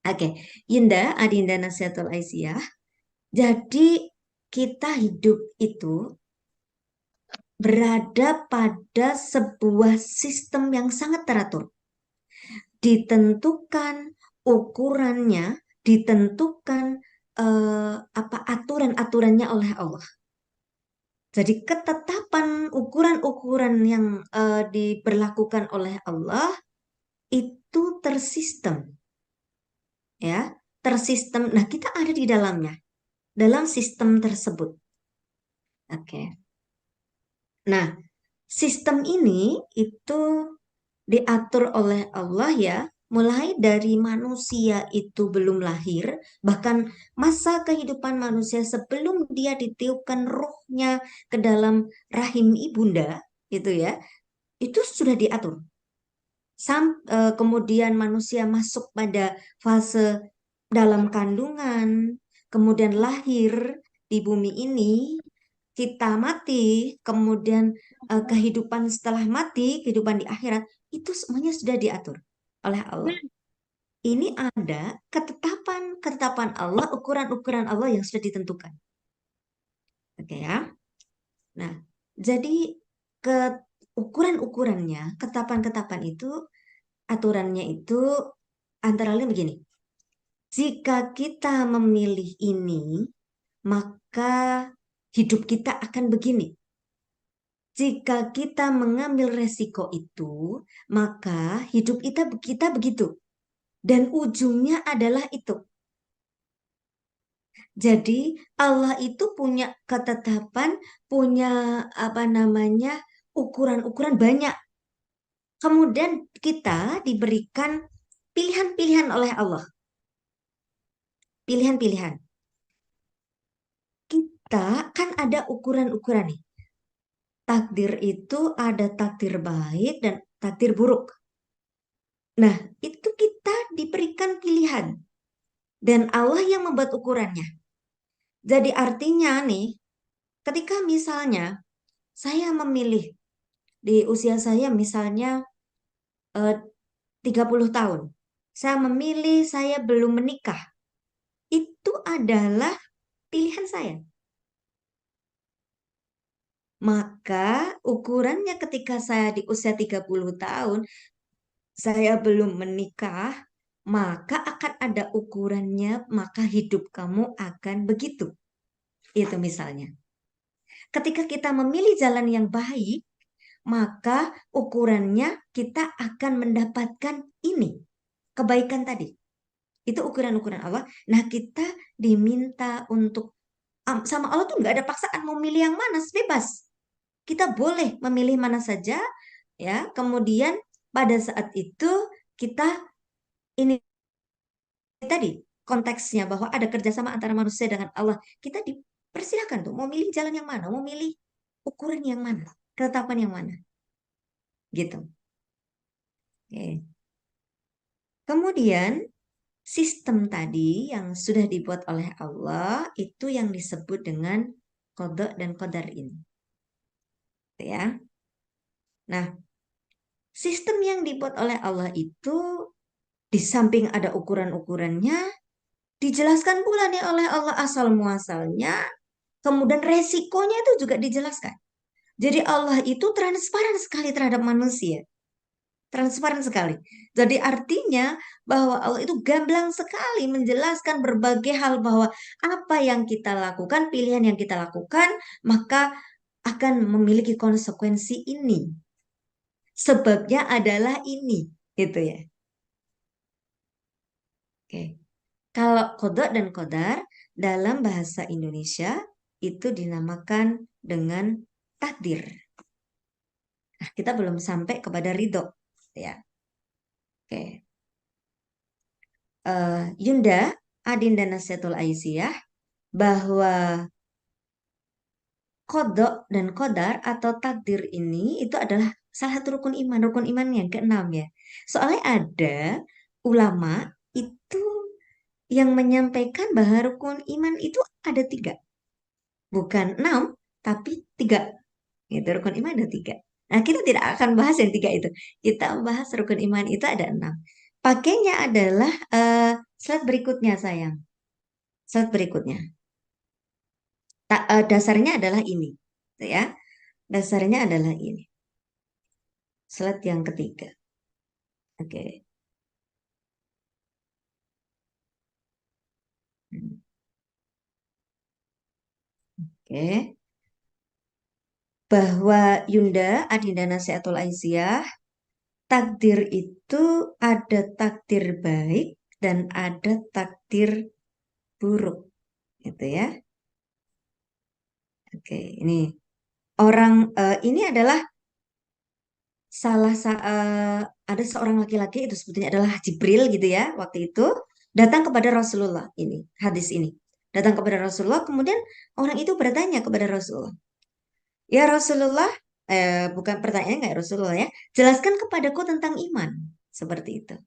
Oke, Yunda, Adinda Nasihatul Aisyah. Jadi kita hidup itu berada pada sebuah sistem yang sangat teratur. Ditentukan ukurannya, ditentukan aturan-aturannya oleh Allah. Jadi ketetapan ukuran-ukuran yang diberlakukan oleh Allah itu tersistem. Ya, tersistem. Nah, kita ada di dalamnya. Dalam sistem tersebut. Oke. Nah, sistem ini itu diatur oleh Allah ya, mulai dari manusia itu belum lahir, bahkan masa kehidupan manusia sebelum dia ditiupkan ruhnya ke dalam rahim ibunda, itu ya, itu sudah diatur. Kemudian manusia masuk pada fase dalam kandungan, kemudian lahir di bumi ini, kita mati, kemudian kehidupan setelah mati, kehidupan di akhirat, itu semuanya sudah diatur oleh Allah. Ini ada ketetapan Allah, ukuran-ukuran Allah yang sudah ditentukan. Oke ya. Nah, jadi ke ukuran-ukurannya, ketetapan-ketetapan itu, aturannya itu antara lain begini. Jika kita memilih ini, maka hidup kita akan begini. Jika kita mengambil resiko itu, maka hidup kita begitu. Dan ujungnya adalah itu. Jadi Allah itu punya ketetapan, punya ukuran-ukuran banyak. Kemudian kita diberikan pilihan-pilihan oleh Allah. Pilihan-pilihan. Kita kan ada ukuran-ukuran nih. Takdir itu ada takdir baik dan takdir buruk. Nah, itu kita diberikan pilihan. Dan Allah yang membuat ukurannya. Jadi artinya nih, ketika misalnya saya memilih di usia saya misalnya 30 tahun. Saya memilih saya belum menikah. Itu adalah pilihan saya. Maka ukurannya ketika saya di usia 30 tahun, saya belum menikah, maka akan ada ukurannya, maka hidup kamu akan begitu. Itu misalnya. Ketika kita memilih jalan yang baik, maka ukurannya kita akan mendapatkan ini, kebaikan tadi. Itu ukuran-ukuran Allah. Nah, kita diminta untuk sama Allah tuh nggak ada paksaan mau milih yang mana, bebas. Kita boleh memilih mana saja, ya. Kemudian pada saat itu kita ini tadi konteksnya bahwa ada kerjasama antara manusia dengan Allah. Kita dipersilahkan tuh mau milih jalan yang mana, mau milih ukuran yang mana, ketetapan yang mana, gitu. Oke. Kemudian sistem tadi yang sudah dibuat oleh Allah itu yang disebut dengan qada dan qadar ini. Ya. Nah, sistem yang dibuat oleh Allah itu di samping ada ukuran-ukurannya, dijelaskan pula nih oleh Allah asal muasalnya, kemudian resikonya itu juga dijelaskan. Jadi Allah itu transparan sekali terhadap manusia. Transparan sekali. Jadi artinya bahwa Allah itu gamblang sekali menjelaskan berbagai hal bahwa apa yang kita lakukan, pilihan yang kita lakukan, maka akan memiliki konsekuensi ini. Sebabnya adalah ini, gitu ya. Oke. Kalau kodok dan kodar dalam bahasa Indonesia itu dinamakan dengan takdir. Nah, kita belum sampai kepada ridho, ya. Oke. Yunda Adinda Nasihatul Aisyah bahwa kodok dan kodar atau takdir ini itu adalah salah satu rukun iman yang keenam ya. Soalnya ada ulama itu yang menyampaikan bahwa rukun iman itu ada 3. Bukan 6, tapi 3. Itu rukun iman ada 3. Nah, kita tidak akan bahas yang 3 itu. Kita bahas rukun iman itu ada 6. Pakainya adalah slide berikutnya sayang. Slide berikutnya. Dasarnya adalah ini. Ya. Dasarnya adalah ini. Slide yang ketiga. Oke. Oke. Bahwa Yunda Adinda Nasihatul Aisyah, takdir itu ada takdir baik dan ada takdir buruk. Gitu ya. Oke, ini orang ini adalah ada seorang laki-laki itu sebetulnya adalah Jibril gitu ya waktu itu datang kepada Rasulullah ini hadis ini datang kepada Rasulullah kemudian orang itu bertanya kepada Rasulullah, ya Rasulullah, bukan pertanyaan nggak Rasulullah ya, jelaskan kepadaku tentang iman seperti itu,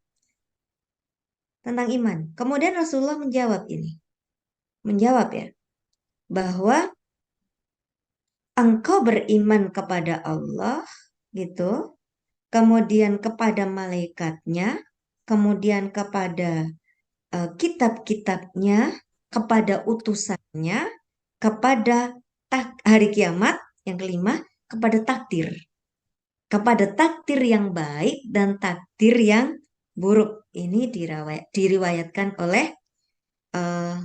tentang iman. Kemudian Rasulullah menjawab ya bahwa engkau beriman kepada Allah gitu, kemudian kepada malaikatnya, kemudian kepada kitab-kitabnya, kepada utusannya, kepada hari kiamat, yang kelima, kepada takdir. Kepada takdir yang baik dan takdir yang buruk. Ini diriwayatkan oleh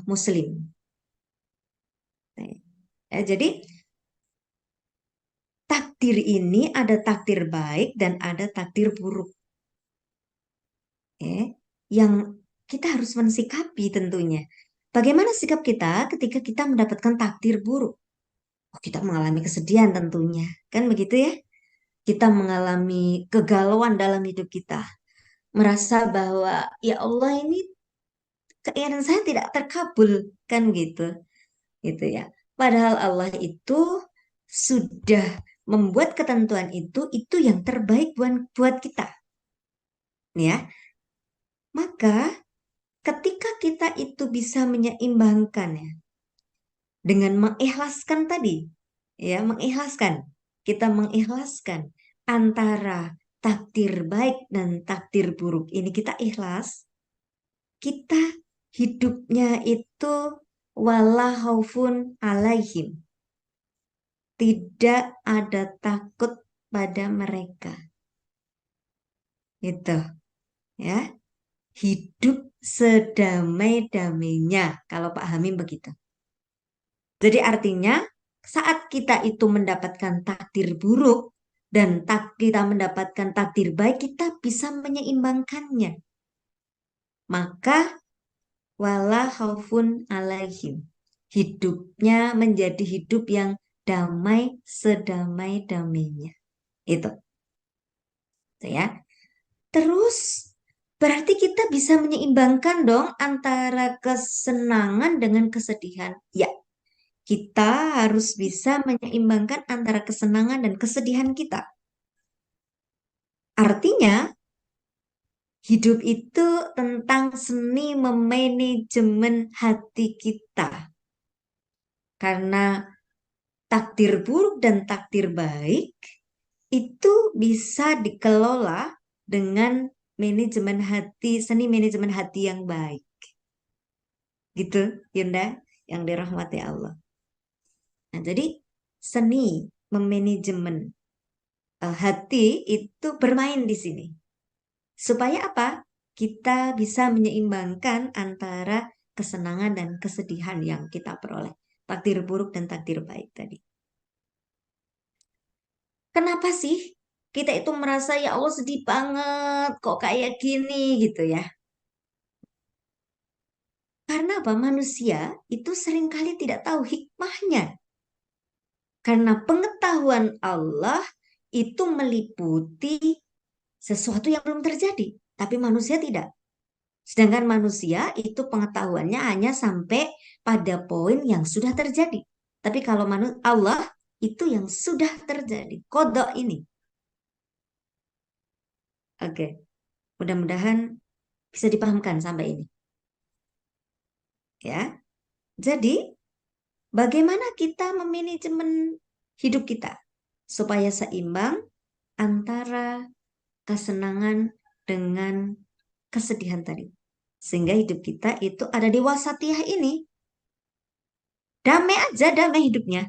Muslim. Jadi takdir ini ada takdir baik dan ada takdir buruk. Yang kita harus mensikapi tentunya. Bagaimana sikap kita ketika kita mendapatkan takdir buruk? Oh, kita mengalami kesedihan tentunya. Kan begitu ya? Kita mengalami kegalauan dalam hidup kita. Merasa bahwa ya Allah ini keinginan saya tidak terkabul. Kan gitu. Gitu ya. Padahal Allah itu sudah membuat ketentuan itu yang terbaik buat kita. Ya. Maka ketika kita itu bisa menyeimbangkan ya, dengan mengikhlaskan tadi, ya mengikhlaskan, kita mengikhlaskan antara takdir baik dan takdir buruk ini kita ikhlas, kita hidupnya itu wala khaufun alaihim, tidak ada takut pada mereka, itu ya, hidup sedamai-damainya kalau Pak Hamim begitu. Jadi artinya saat kita itu mendapatkan takdir buruk dan kita mendapatkan takdir baik, kita bisa menyeimbangkannya. Maka wala khaufun alaihim. Hidupnya menjadi hidup yang damai sedamai-damainya. Itu ya. Terus berarti kita bisa menyeimbangkan dong antara kesenangan dengan kesedihan. Ya, kita harus bisa menyeimbangkan antara kesenangan dan kesedihan kita. Artinya, hidup itu tentang seni memanajemen hati kita. Karena takdir buruk dan takdir baik itu bisa dikelola dengan manajemen hati, seni manajemen hati yang baik. Gitu, Yunda, yang dirahmati Allah. Nah, jadi seni memanajemen hati itu bermain di sini. Supaya apa? Kita bisa menyeimbangkan antara kesenangan dan kesedihan yang kita peroleh. Takdir buruk dan takdir baik tadi. Kenapa sih kita itu merasa ya Allah sedih banget kok kayak gini gitu ya? Karena apa? Manusia itu seringkali tidak tahu hikmahnya. Karena pengetahuan Allah itu meliputi sesuatu yang belum terjadi, tapi manusia tidak. Sedangkan manusia itu pengetahuannya hanya sampai pada poin yang sudah terjadi. Tapi kalau Allah itu yang sudah terjadi. Kodok ini. Oke. Mudah-mudahan bisa dipahamkan sampai ini. Ya. Jadi, bagaimana kita memanajemen hidup kita supaya seimbang antara kesenangan dengan kesedihan tadi. Sehingga hidup kita itu ada di wasatiyah ini. Damai aja, damai hidupnya.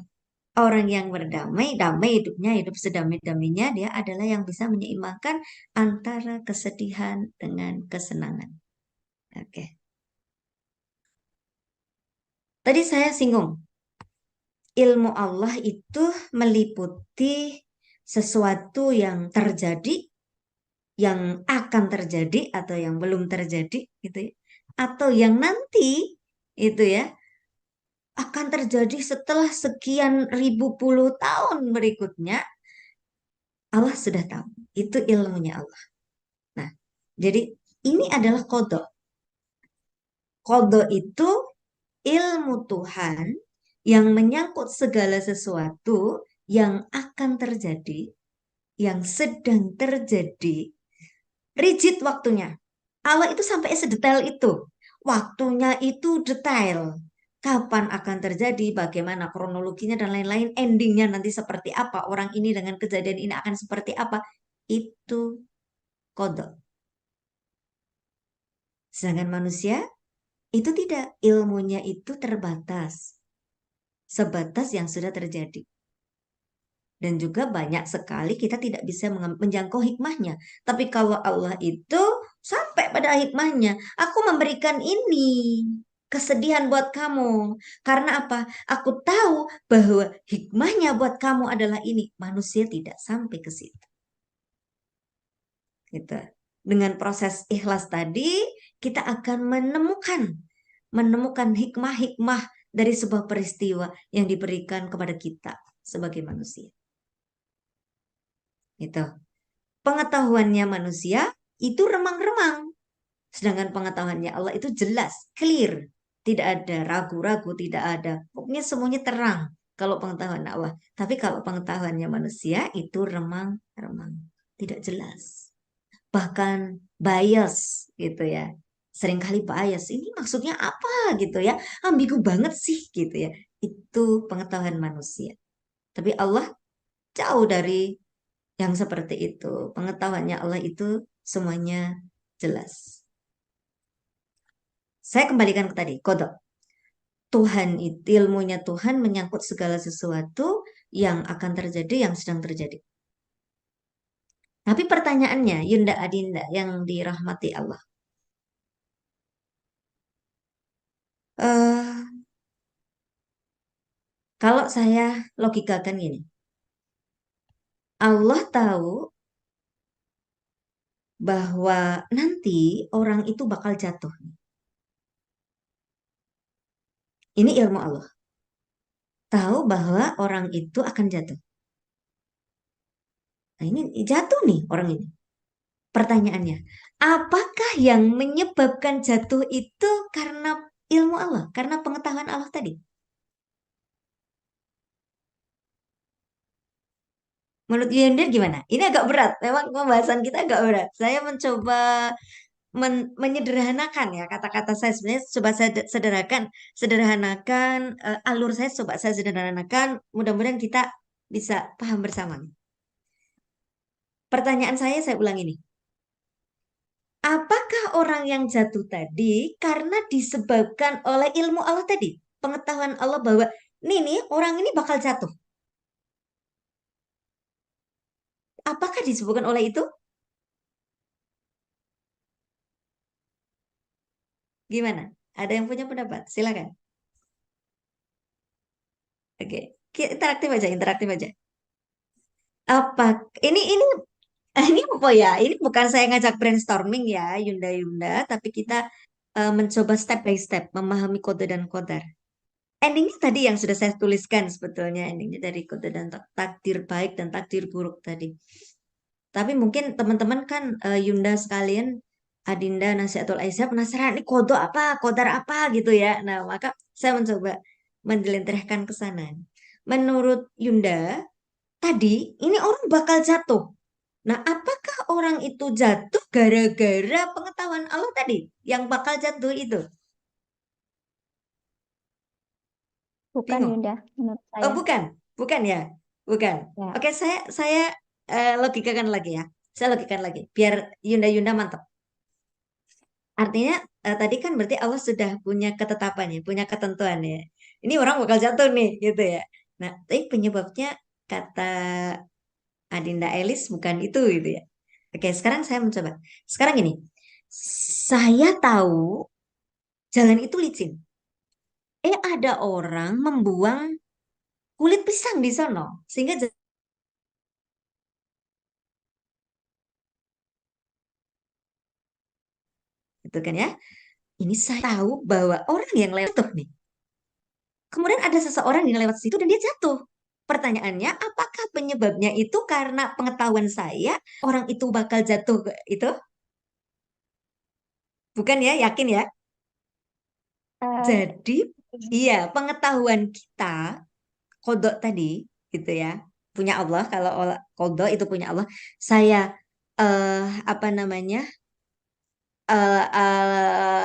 Orang yang berdamai, damai hidupnya, hidup sedamai-damainya, dia adalah yang bisa menyeimbangkan antara kesedihan dengan kesenangan. Oke. Tadi saya singgung, ilmu Allah itu meliputi sesuatu yang terjadi, yang akan terjadi atau yang belum terjadi gitu ya, atau yang nanti itu ya akan terjadi setelah sekian ribu puluh tahun berikutnya. Allah sudah tahu, itu ilmunya Allah. Nah, jadi ini adalah kodok. Kodok itu ilmu Tuhan yang menyangkut segala sesuatu yang akan terjadi, yang sedang terjadi, rigid waktunya. Allah itu sampai sedetail itu. Waktunya itu detail. Kapan akan terjadi, bagaimana kronologinya dan lain-lain, endingnya nanti seperti apa, orang ini dengan kejadian ini akan seperti apa, itu kodok. Sedangkan manusia itu tidak, ilmunya itu terbatas, sebatas yang sudah terjadi. Dan juga banyak sekali kita tidak bisa menjangkau hikmahnya. Tapi kalau Allah itu sampai pada hikmahnya, aku memberikan ini kesedihan buat kamu. Karena apa? Aku tahu bahwa hikmahnya buat kamu adalah ini. Manusia tidak sampai ke situ. Gitu. Dengan proses ikhlas tadi, kita akan menemukan menemukan hikmah-hikmah dari sebuah peristiwa yang diberikan kepada kita sebagai manusia. Itu. Pengetahuannya manusia itu remang-remang. Sedangkan pengetahuannya Allah itu jelas, clear. Tidak ada ragu-ragu, tidak ada. Pokoknya semuanya terang kalau pengetahuan Allah. Tapi kalau pengetahuannya manusia itu remang-remang. Tidak jelas. Bahkan bias gitu ya. Seringkali bias. Ini maksudnya apa gitu ya. Ambigu banget sih gitu ya. Itu pengetahuan manusia. Tapi Allah jauh dari yang seperti itu. Pengetahuannya Allah itu semuanya jelas. Saya kembalikan ke tadi, kodok. Tuhan itu, ilmunya Tuhan menyangkut segala sesuatu yang akan terjadi, yang sedang terjadi. Tapi pertanyaannya, Yunda Adinda yang dirahmati Allah. Kalau saya logikakan gini. Allah tahu bahwa nanti orang itu bakal jatuh. Ini ilmu Allah. Tahu bahwa orang itu akan jatuh. Nah ini jatuh nih orang ini. Pertanyaannya, apakah yang menyebabkan jatuh itu karena ilmu Allah, karena pengetahuan Allah tadi? Menurut Yunda gimana? Ini agak berat, memang pembahasan kita agak berat. Saya mencoba menyederhanakan ya kata-kata saya, sebenarnya coba saya sederhanakan alur saya, coba saya sederhanakan. Mudah-mudahan kita bisa paham bersama. Pertanyaan saya ulang ini. Apakah orang yang jatuh tadi karena disebabkan oleh ilmu Allah tadi? Pengetahuan Allah bahwa nih orang ini bakal jatuh. Apakah disebabkan oleh itu? Gimana? Ada yang punya pendapat? Silakan. Oke, interaktif aja, interaktif aja. Apa? Ini apa ya? Ini bukan saya ngajak brainstorming ya, Yunda, tapi kita mencoba step by step memahami kode dan kodar. Endingnya tadi yang sudah saya tuliskan sebetulnya, endingnya dari kode dan takdir baik dan takdir buruk tadi. Tapi mungkin teman-teman kan Yunda sekalian, Adinda, Nasihatul Aisyah penasaran ini kode apa, kodar apa gitu ya. Nah, maka saya mencoba menjelentrehkan ke sana. Menurut Yunda, tadi ini orang bakal jatuh. Nah, apakah orang itu jatuh gara-gara pengetahuan Allah tadi yang bakal jatuh itu? Bukan Bingung? Yunda, menurut Oh, saya. bukan ya, bukan. Ya. Oke, saya logikakan lagi ya. Saya logikakan lagi, biar Yunda mantap. Artinya tadi kan berarti Allah sudah punya ketetapannya, punya ketentuan ya. Ini orang bakal jatuh nih, gitu ya. Nah, tapi penyebabnya kata Adinda Elis bukan itu, gitu ya. Oke, sekarang saya mencoba. Sekarang ini, saya tahu jalan itu licin. Ada orang membuang kulit pisang di sono, sehingga itu kan ya. Ini saya tahu bahwa orang yang lewat nih. Kemudian ada seseorang yang lewat situ dan dia jatuh. Pertanyaannya, apakah penyebabnya itu karena pengetahuan saya orang itu bakal jatuh itu? Bukan ya, yakin ya? Eh, Jadi, iya, pengetahuan kita kodok tadi gitu ya, punya Allah. Kalau kodok itu punya Allah, saya apa namanya?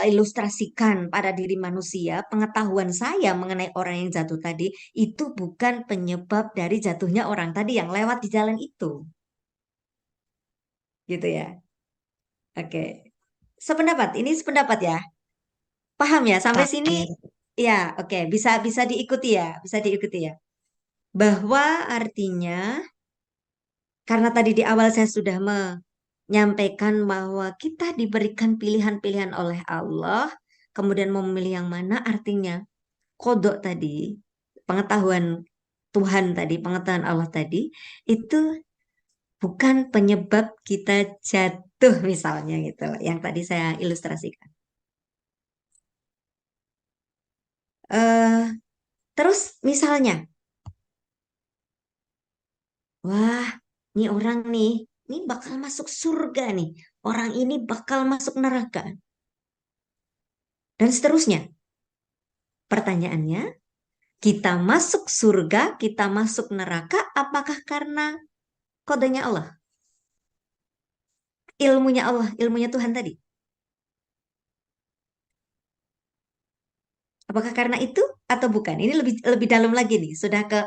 Ilustrasikan pada diri manusia, pengetahuan saya mengenai orang yang jatuh tadi itu bukan penyebab dari jatuhnya orang tadi yang lewat di jalan itu. Gitu ya. Oke. Sependapat, ini sependapat ya. Paham ya sampai sini? Ya, oke, bisa bisa diikuti ya, bisa diikuti ya. Bahwa artinya karena tadi di awal saya sudah menyampaikan bahwa kita diberikan pilihan-pilihan oleh Allah, kemudian mau memilih yang mana, artinya kodok tadi, pengetahuan Tuhan tadi, pengetahuan Allah tadi, itu bukan penyebab kita jatuh misalnya gitu, yang tadi saya ilustrasikan. Eh, terus misalnya, wah, ini orang nih, ini bakal masuk surga nih. Orang ini bakal masuk neraka. Dan seterusnya. Pertanyaannya, kita masuk surga, kita masuk neraka, apakah karena kodenya Allah? Ilmunya Allah, ilmunya Tuhan tadi. Apakah karena itu atau bukan? Ini lebih lebih dalam lagi nih, sudah ke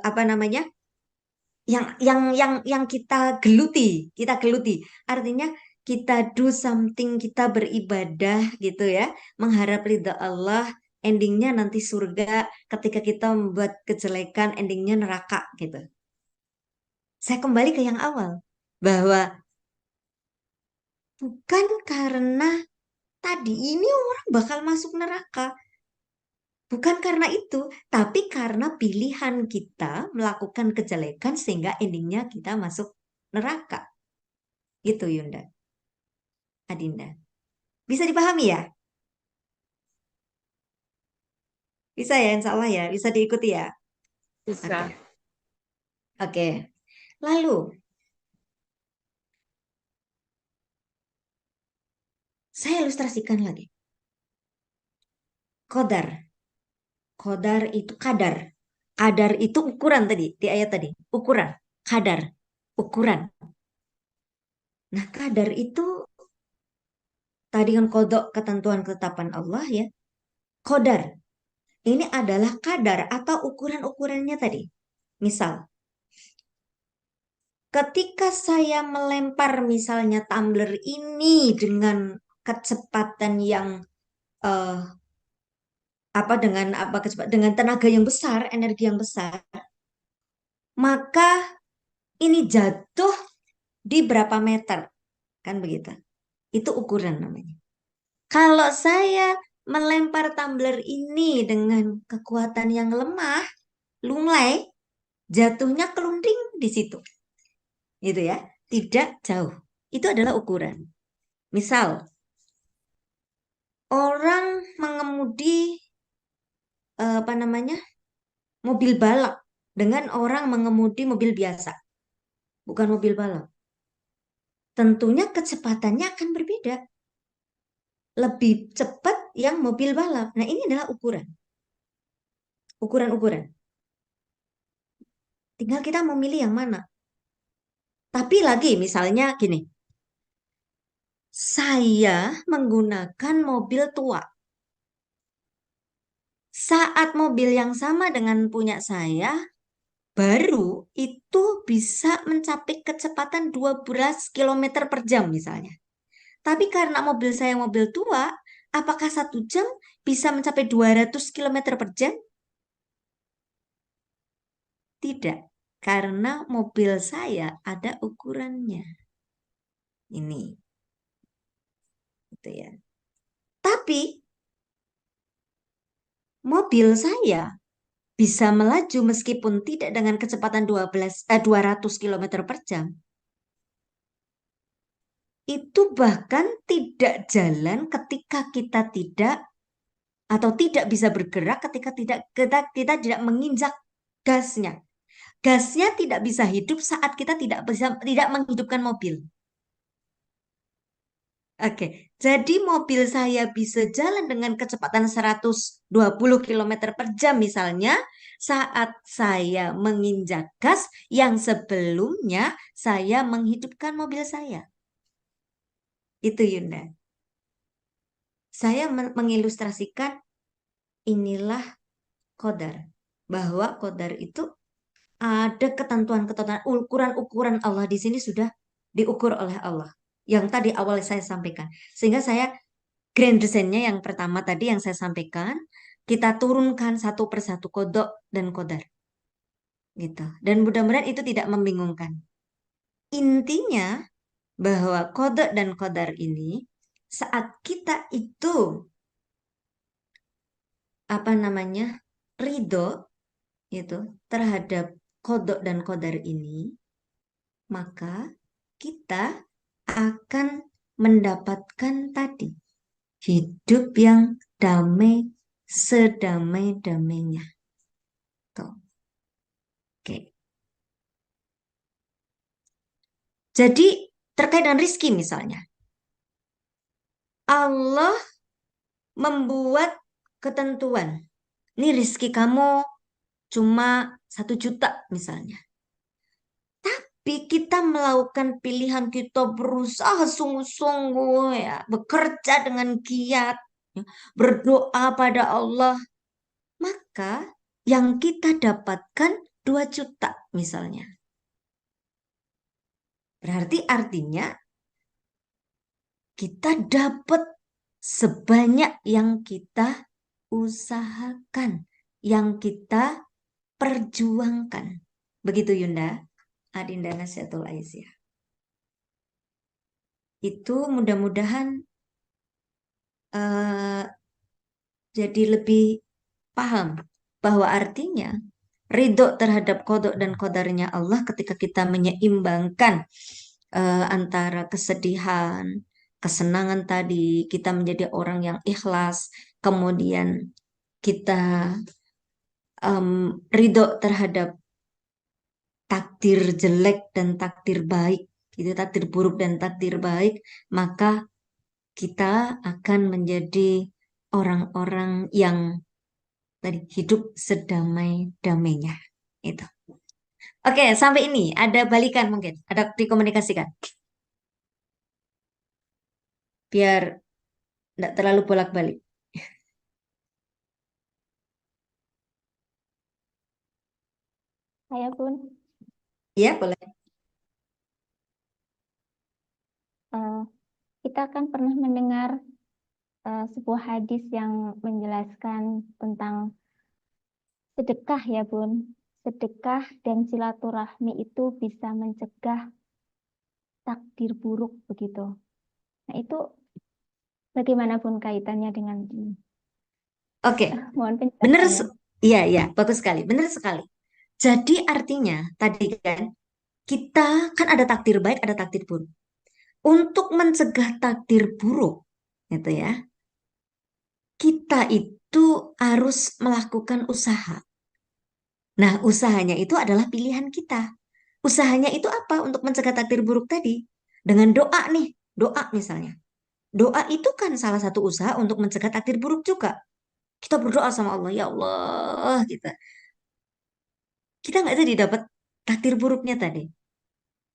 apa namanya? Yang kita geluti. Artinya kita do something, kita beribadah gitu ya, mengharap ridha Allah, endingnya nanti surga. Ketika kita membuat kejelekan, endingnya neraka gitu. Saya kembali ke yang awal, bahwa bukan karena tadi ini orang bakal masuk neraka. Bukan karena itu, tapi karena pilihan kita melakukan kejelekan sehingga endingnya kita masuk neraka. Gitu Yunda, Adinda. Bisa dipahami ya? Bisa ya, insya Allah ya. Bisa diikuti ya? Bisa. Oke. Oke. Lalu, saya ilustrasikan lagi. Kodar. Kodar itu kadar. Kadar itu ukuran tadi, di ayat tadi. Ukuran. Kadar. Ukuran. Nah, kadar itu tadi kan kodok ketentuan ketetapan Allah ya. Kodar. Ini adalah kadar atau ukuran-ukurannya tadi. Misal, ketika saya melempar misalnya tumbler ini dengan kecepatan yang eh, apa kecepatan dengan tenaga yang besar, energi yang besar, maka ini jatuh di berapa meter, kan begitu. Itu ukuran namanya. Kalau saya melempar tumbler ini dengan kekuatan yang lemah, lunglai, jatuhnya kelunding di situ. Gitu ya. Tidak jauh. Itu adalah ukuran. Misal, orang mengemudi apa namanya? Mobil balap dengan orang mengemudi mobil biasa, bukan mobil balap. Tentunya kecepatannya akan berbeda. Lebih cepat yang mobil balap. Nah, ini adalah ukuran. Ukuran-ukuran. Tinggal kita memilih yang mana. Tapi lagi misalnya gini, saya menggunakan mobil tua. Saat mobil yang sama dengan punya saya, baru itu bisa mencapai kecepatan 12 km per jam misalnya. Tapi karena mobil saya mobil tua, apakah 1 jam bisa mencapai 200 km per jam? Tidak, karena mobil saya ada ukurannya. Ini, gitu ya. Tapi mobil saya bisa melaju meskipun tidak dengan kecepatan 200 km per jam. Itu bahkan tidak jalan ketika kita tidak atau tidak bisa bergerak ketika kita tidak menginjak gasnya. Gasnya tidak bisa hidup saat kita tidak menghidupkan mobil. Oke, jadi mobil saya bisa jalan dengan kecepatan 120 km per jam misalnya saat saya menginjak gas yang sebelumnya saya menghidupkan mobil saya. Itu Yunda. Saya mengilustrasikan inilah qadar. Bahwa qadar itu ada ketentuan-ketentuan, ukuran-ukuran Allah di sini sudah diukur oleh Allah. Yang tadi awal saya sampaikan. Sehingga saya grand desainnya yang pertama tadi yang saya sampaikan, kita turunkan satu persatu kodok dan qadar. Gitu. Dan mudah-mudahan itu tidak membingungkan. Intinya bahwa kodok dan qadar ini saat kita itu apa namanya ridho itu terhadap kodok dan qadar ini, maka kita akan mendapatkan tadi hidup yang damai sedamai-damainya. Tuh. Oke. Jadi terkait dengan rizki misalnya, Allah membuat ketentuan. Ini rizki kamu cuma 1 juta misalnya. Tapi kita melakukan pilihan, kita berusaha sungguh-sungguh ya, bekerja dengan giat, ya, berdoa pada Allah, maka yang kita dapatkan 2 juta misalnya. Berarti artinya kita dapat sebanyak yang kita usahakan, yang kita perjuangkan. Begitu Yunda, Adinda Nasihatul Aisyah. Itu mudah-mudahan jadi lebih paham bahwa artinya ridho terhadap kodok dan kodarnya Allah ketika kita menyeimbangkan antara kesedihan, kesenangan tadi, kita menjadi orang yang ikhlas, kemudian kita ridho terhadap takdir jelek dan takdir baik, itu takdir buruk dan takdir baik, maka kita akan menjadi orang-orang yang tadi hidup sedamai-damainya. Itu. Oke, sampai ini ada balikan mungkin, ada dikomunikasikan. Biar tidak terlalu bolak-balik. Saya pun Iya, boleh. kita kan pernah mendengar sebuah hadis yang menjelaskan tentang sedekah ya Bun. Sedekah dan silaturahmi itu bisa mencegah takdir buruk begitu. Nah itu bagaimana Bun kaitannya dengan ini? Oke, Mohon benar. penjelasannya. Iya, iya, bagus sekali, benar sekali. Jadi artinya tadi kan kita kan ada takdir baik, ada takdir buruk. Untuk mencegah takdir buruk, gitu ya, kita itu harus melakukan usaha. Nah, usahanya itu adalah pilihan kita. Usahanya itu apa untuk mencegah takdir buruk tadi? Dengan doa nih, doa misalnya. Doa itu kan salah satu usaha untuk mencegah takdir buruk juga. Kita berdoa sama Allah, ya Allah, kita nggak jadi dapat takdir buruknya tadi.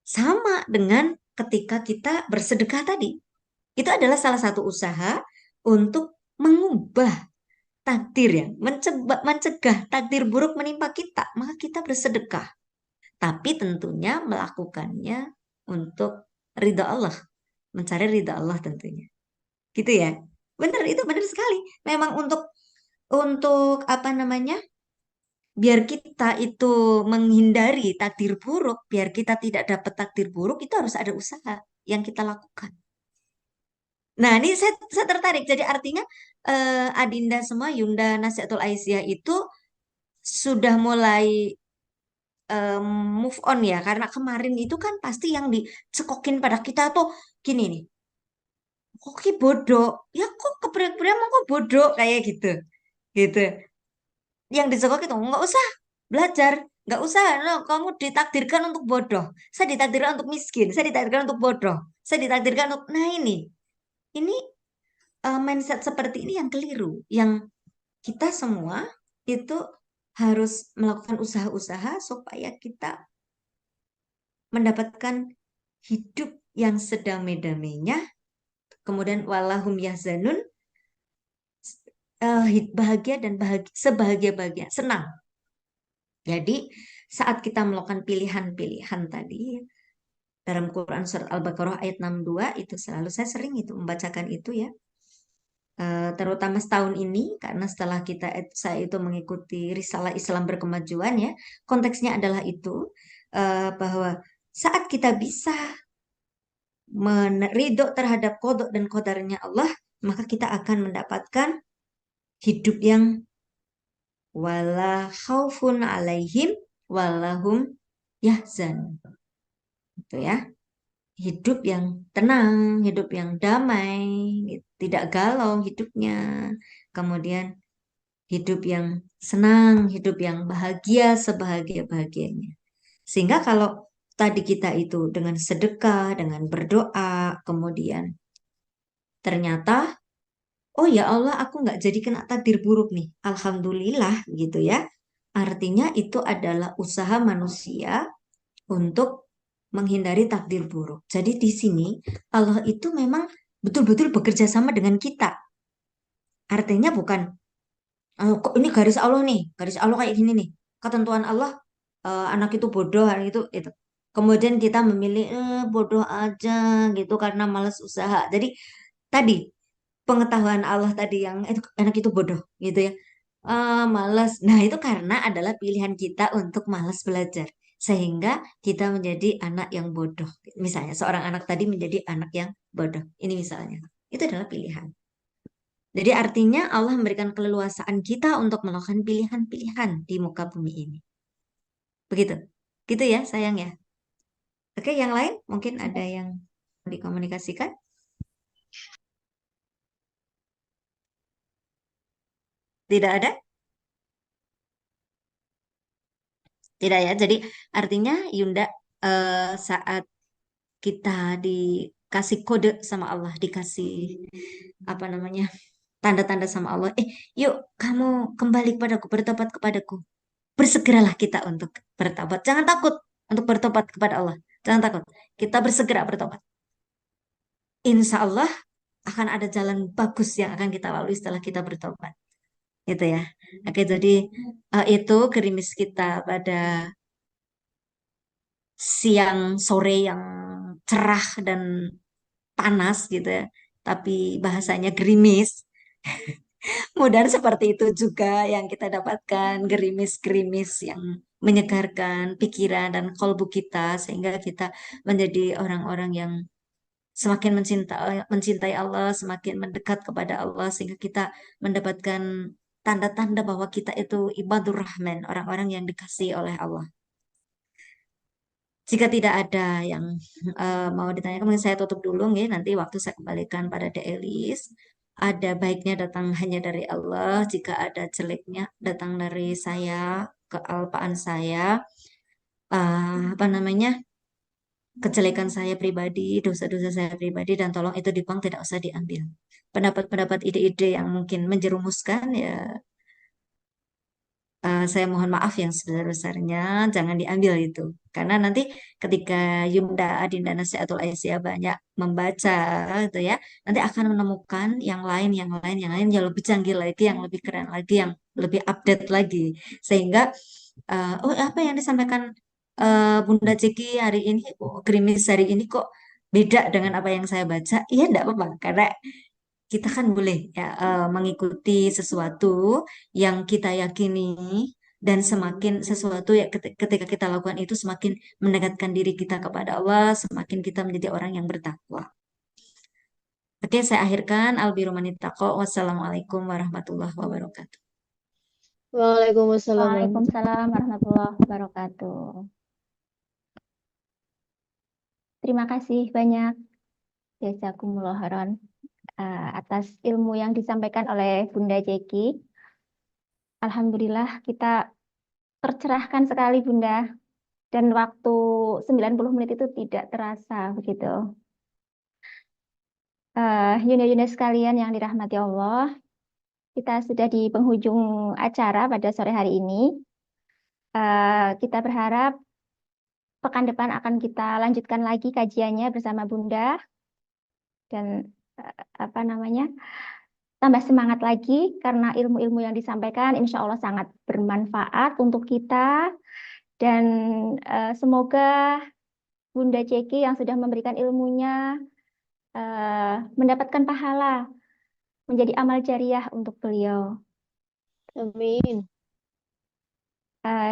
Sama dengan ketika kita bersedekah tadi. Itu adalah salah satu usaha untuk mengubah takdir ya, mencegah takdir buruk menimpa kita. Maka kita bersedekah. Tapi tentunya melakukannya untuk ridha Allah. Mencari ridha Allah tentunya. Gitu ya. Benar, itu benar sekali. Memang untuk apa namanya? Biar kita itu menghindari takdir buruk, biar kita tidak dapat takdir buruk, itu harus ada usaha yang kita lakukan. Nah, ini saya tertarik. Jadi artinya Adinda semua, Yunda Nasihatul Aisyah itu sudah mulai em, move on ya. Karena kemarin itu kan pasti yang dicekokin pada kita tuh gini nih. Kok ki bodoh? Ya kok kepriak-priak mau kok bodoh? Kayak gitu. Gitu. Yang dicekok itu nggak usah belajar. Nggak usah, no, kamu ditakdirkan untuk bodoh. Saya ditakdirkan untuk miskin. Saya ditakdirkan untuk bodoh. Saya ditakdirkan untuk... Nah ini mindset seperti ini yang keliru, yang kita semua itu harus melakukan usaha-usaha supaya kita mendapatkan hidup yang sedamai-damainya, kemudian walahum yahzanun, bahagia dan sebahagia-bahagia, senang. Jadi saat kita melakukan pilihan-pilihan tadi dalam Quran surat Al-Baqarah ayat 62 itu selalu saya sering itu membacakan itu ya. Terutama setahun ini karena setelah saya itu mengikuti Risalah Islam Berkemajuan ya, konteksnya adalah itu bahwa saat kita bisa meridho terhadap kodok dan kodarnya Allah, maka kita akan mendapatkan hidup yang wala khaufun alaihim walahum yahzan. Itu ya. Hidup yang tenang, hidup yang damai, tidak galau hidupnya. Kemudian hidup yang senang, hidup yang bahagia, sebahagia-bahagianya. Sehingga kalau tadi kita itu dengan sedekah, dengan berdoa, kemudian ternyata, oh ya Allah, aku nggak jadi kena takdir buruk nih. Alhamdulillah gitu ya. Artinya itu adalah usaha manusia untuk menghindari takdir buruk. Jadi di sini Allah itu memang betul-betul bekerja sama dengan kita. Artinya bukan, "Oh, kok ini garis Allah nih, garis Allah kayak gini nih. Ketentuan Allah, anak itu bodoh, anak itu. Kemudian kita memilih bodoh aja gitu karena malas usaha. Jadi tadi pengetahuan Allah tadi yang itu anak itu bodoh gitu ya. Malas. Nah, itu karena adalah pilihan kita untuk malas belajar. Sehingga kita menjadi anak yang bodoh. Misalnya, seorang anak tadi menjadi anak yang bodoh. Ini misalnya. Itu adalah pilihan. Jadi artinya Allah memberikan keleluasaan kita untuk melakukan pilihan-pilihan di muka bumi ini. Begitu. Gitu ya, sayang ya. Oke, yang lain mungkin ada yang dikomunikasikan? Tidak ada? Tidak ya. Jadi artinya Yunda, saat kita dikasih kode sama Allah, dikasih apa namanya, tanda-tanda sama Allah, yuk kamu kembali kepadaku, bertobat kepadaku. Bersegeralah kita untuk bertobat. Jangan takut untuk bertobat kepada Allah. Jangan takut. Kita bersegera bertobat. Insya Allah akan ada jalan bagus yang akan kita lalui setelah kita bertobat. Gitu ya. Oke, jadi itu gerimis kita pada siang sore yang cerah dan panas gitu ya. Tapi bahasanya gerimis. Mudah seperti itu juga yang kita dapatkan, gerimis-gerimis yang menyegarkan pikiran dan kalbu kita sehingga kita menjadi orang-orang yang semakin mencintai Allah, semakin mendekat kepada Allah sehingga kita mendapatkan tanda-tanda bahwa kita itu ibadur rahman, orang-orang yang dikasihi oleh Allah. Jika tidak ada yang mau ditanyakan, mungkin saya tutup dulu nih. Nanti waktu saya kembalikan pada Deelis. Ada baiknya datang hanya dari Allah. Jika ada jeleknya datang dari saya, kealpaan saya, apa namanya, kejelekan saya pribadi, dosa-dosa saya pribadi, dan tolong itu dibuang, tidak usah diambil. Pendapat-pendapat, ide-ide yang mungkin menjerumuskan ya, saya mohon maaf yang sebesar-besarnya, jangan diambil itu. Karena nanti ketika Yunda Adinda Nasihatul Aisyah banyak membaca gitu ya, nanti akan menemukan yang lain, yang lebih canggih lagi, yang lebih keren lagi, yang lebih update lagi. Sehingga, oh apa yang disampaikan Bunda Ceki hari ini, gerimis hari ini kok beda dengan apa yang saya baca? Iya, enggak apa-apa. Karena kita kan boleh ya mengikuti sesuatu yang kita yakini dan semakin sesuatu ya ketika kita lakukan itu semakin mendekatkan diri kita kepada Allah, semakin kita menjadi orang yang bertakwa. Oke, saya akhirkan. Albiru manitaqo. Wassalamualaikum warahmatullahi wabarakatuh. Waalaikumsalam. Waalaikumsalam warahmatullahi wabarakatuh. Terima kasih banyak Jazakumullah khairan atas ilmu yang disampaikan oleh Bunda Jeki. Alhamdulillah kita tercerahkan sekali Bunda, dan waktu 90 menit itu tidak terasa begitu. Yunda-yunda sekalian yang dirahmati Allah, kita sudah di penghujung acara pada sore hari ini. Kita berharap pekan depan akan kita lanjutkan lagi kajiannya bersama Bunda, dan apa namanya, tambah semangat lagi karena ilmu-ilmu yang disampaikan insya Allah sangat bermanfaat untuk kita, dan semoga Bunda Ceki yang sudah memberikan ilmunya mendapatkan pahala, menjadi amal jariah untuk beliau. Amin.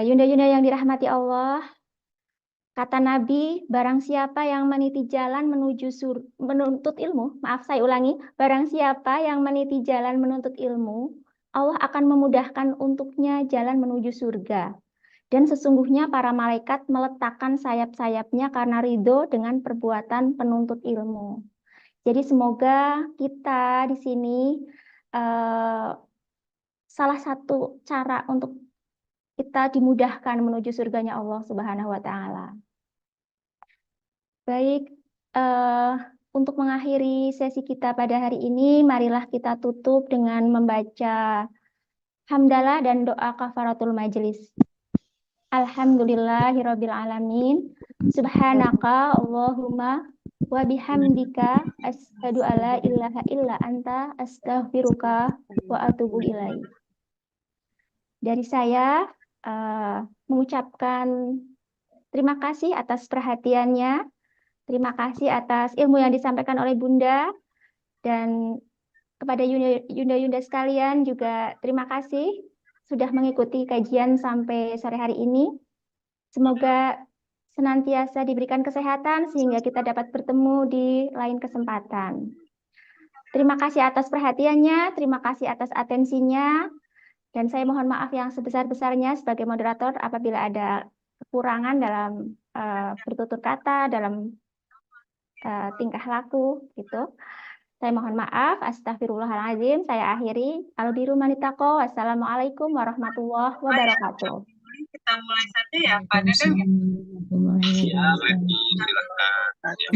Yunda-yunda yang dirahmati Allah, kata Nabi, barang siapa yang meniti jalan menuntut ilmu, maaf saya ulangi, barang siapa yang meniti jalan menuntut ilmu, Allah akan memudahkan untuknya jalan menuju surga. Dan sesungguhnya para malaikat meletakkan sayap-sayapnya karena ridho dengan perbuatan penuntut ilmu. Jadi semoga kita di sini salah satu cara untuk kita dimudahkan menuju surganya Allah Subhanahu wa taala. Baik, untuk mengakhiri sesi kita pada hari ini, marilah kita tutup dengan membaca hamdalah dan doa kafaratul majelis. Alhamdulillahirabbil alamin. Subhanaka Allahumma wa bihamdika asyhadu alla ilaha illa anta astaghfiruka wa atubu ilaik. Dari saya mengucapkan terima kasih atas perhatiannya. Terima kasih atas ilmu yang disampaikan oleh Bunda, dan kepada Yunda-Yunda sekalian juga terima kasih sudah mengikuti kajian sampai sore hari ini. Semoga senantiasa diberikan kesehatan sehingga kita dapat bertemu di lain kesempatan. Terima kasih atas perhatiannya, terima kasih atas atensinya, dan saya mohon maaf yang sebesar-besarnya sebagai moderator apabila ada kekurangan dalam bertutur kata, dalam tingkah laku gitu. Saya mohon maaf. Astagfirullahaladzim. Saya akhiri. Albiru manitako. Wassalamualaikum warahmatullahi wabarakatuh. Kita mulai saja ya Pak Dedeng. Ya, silakan.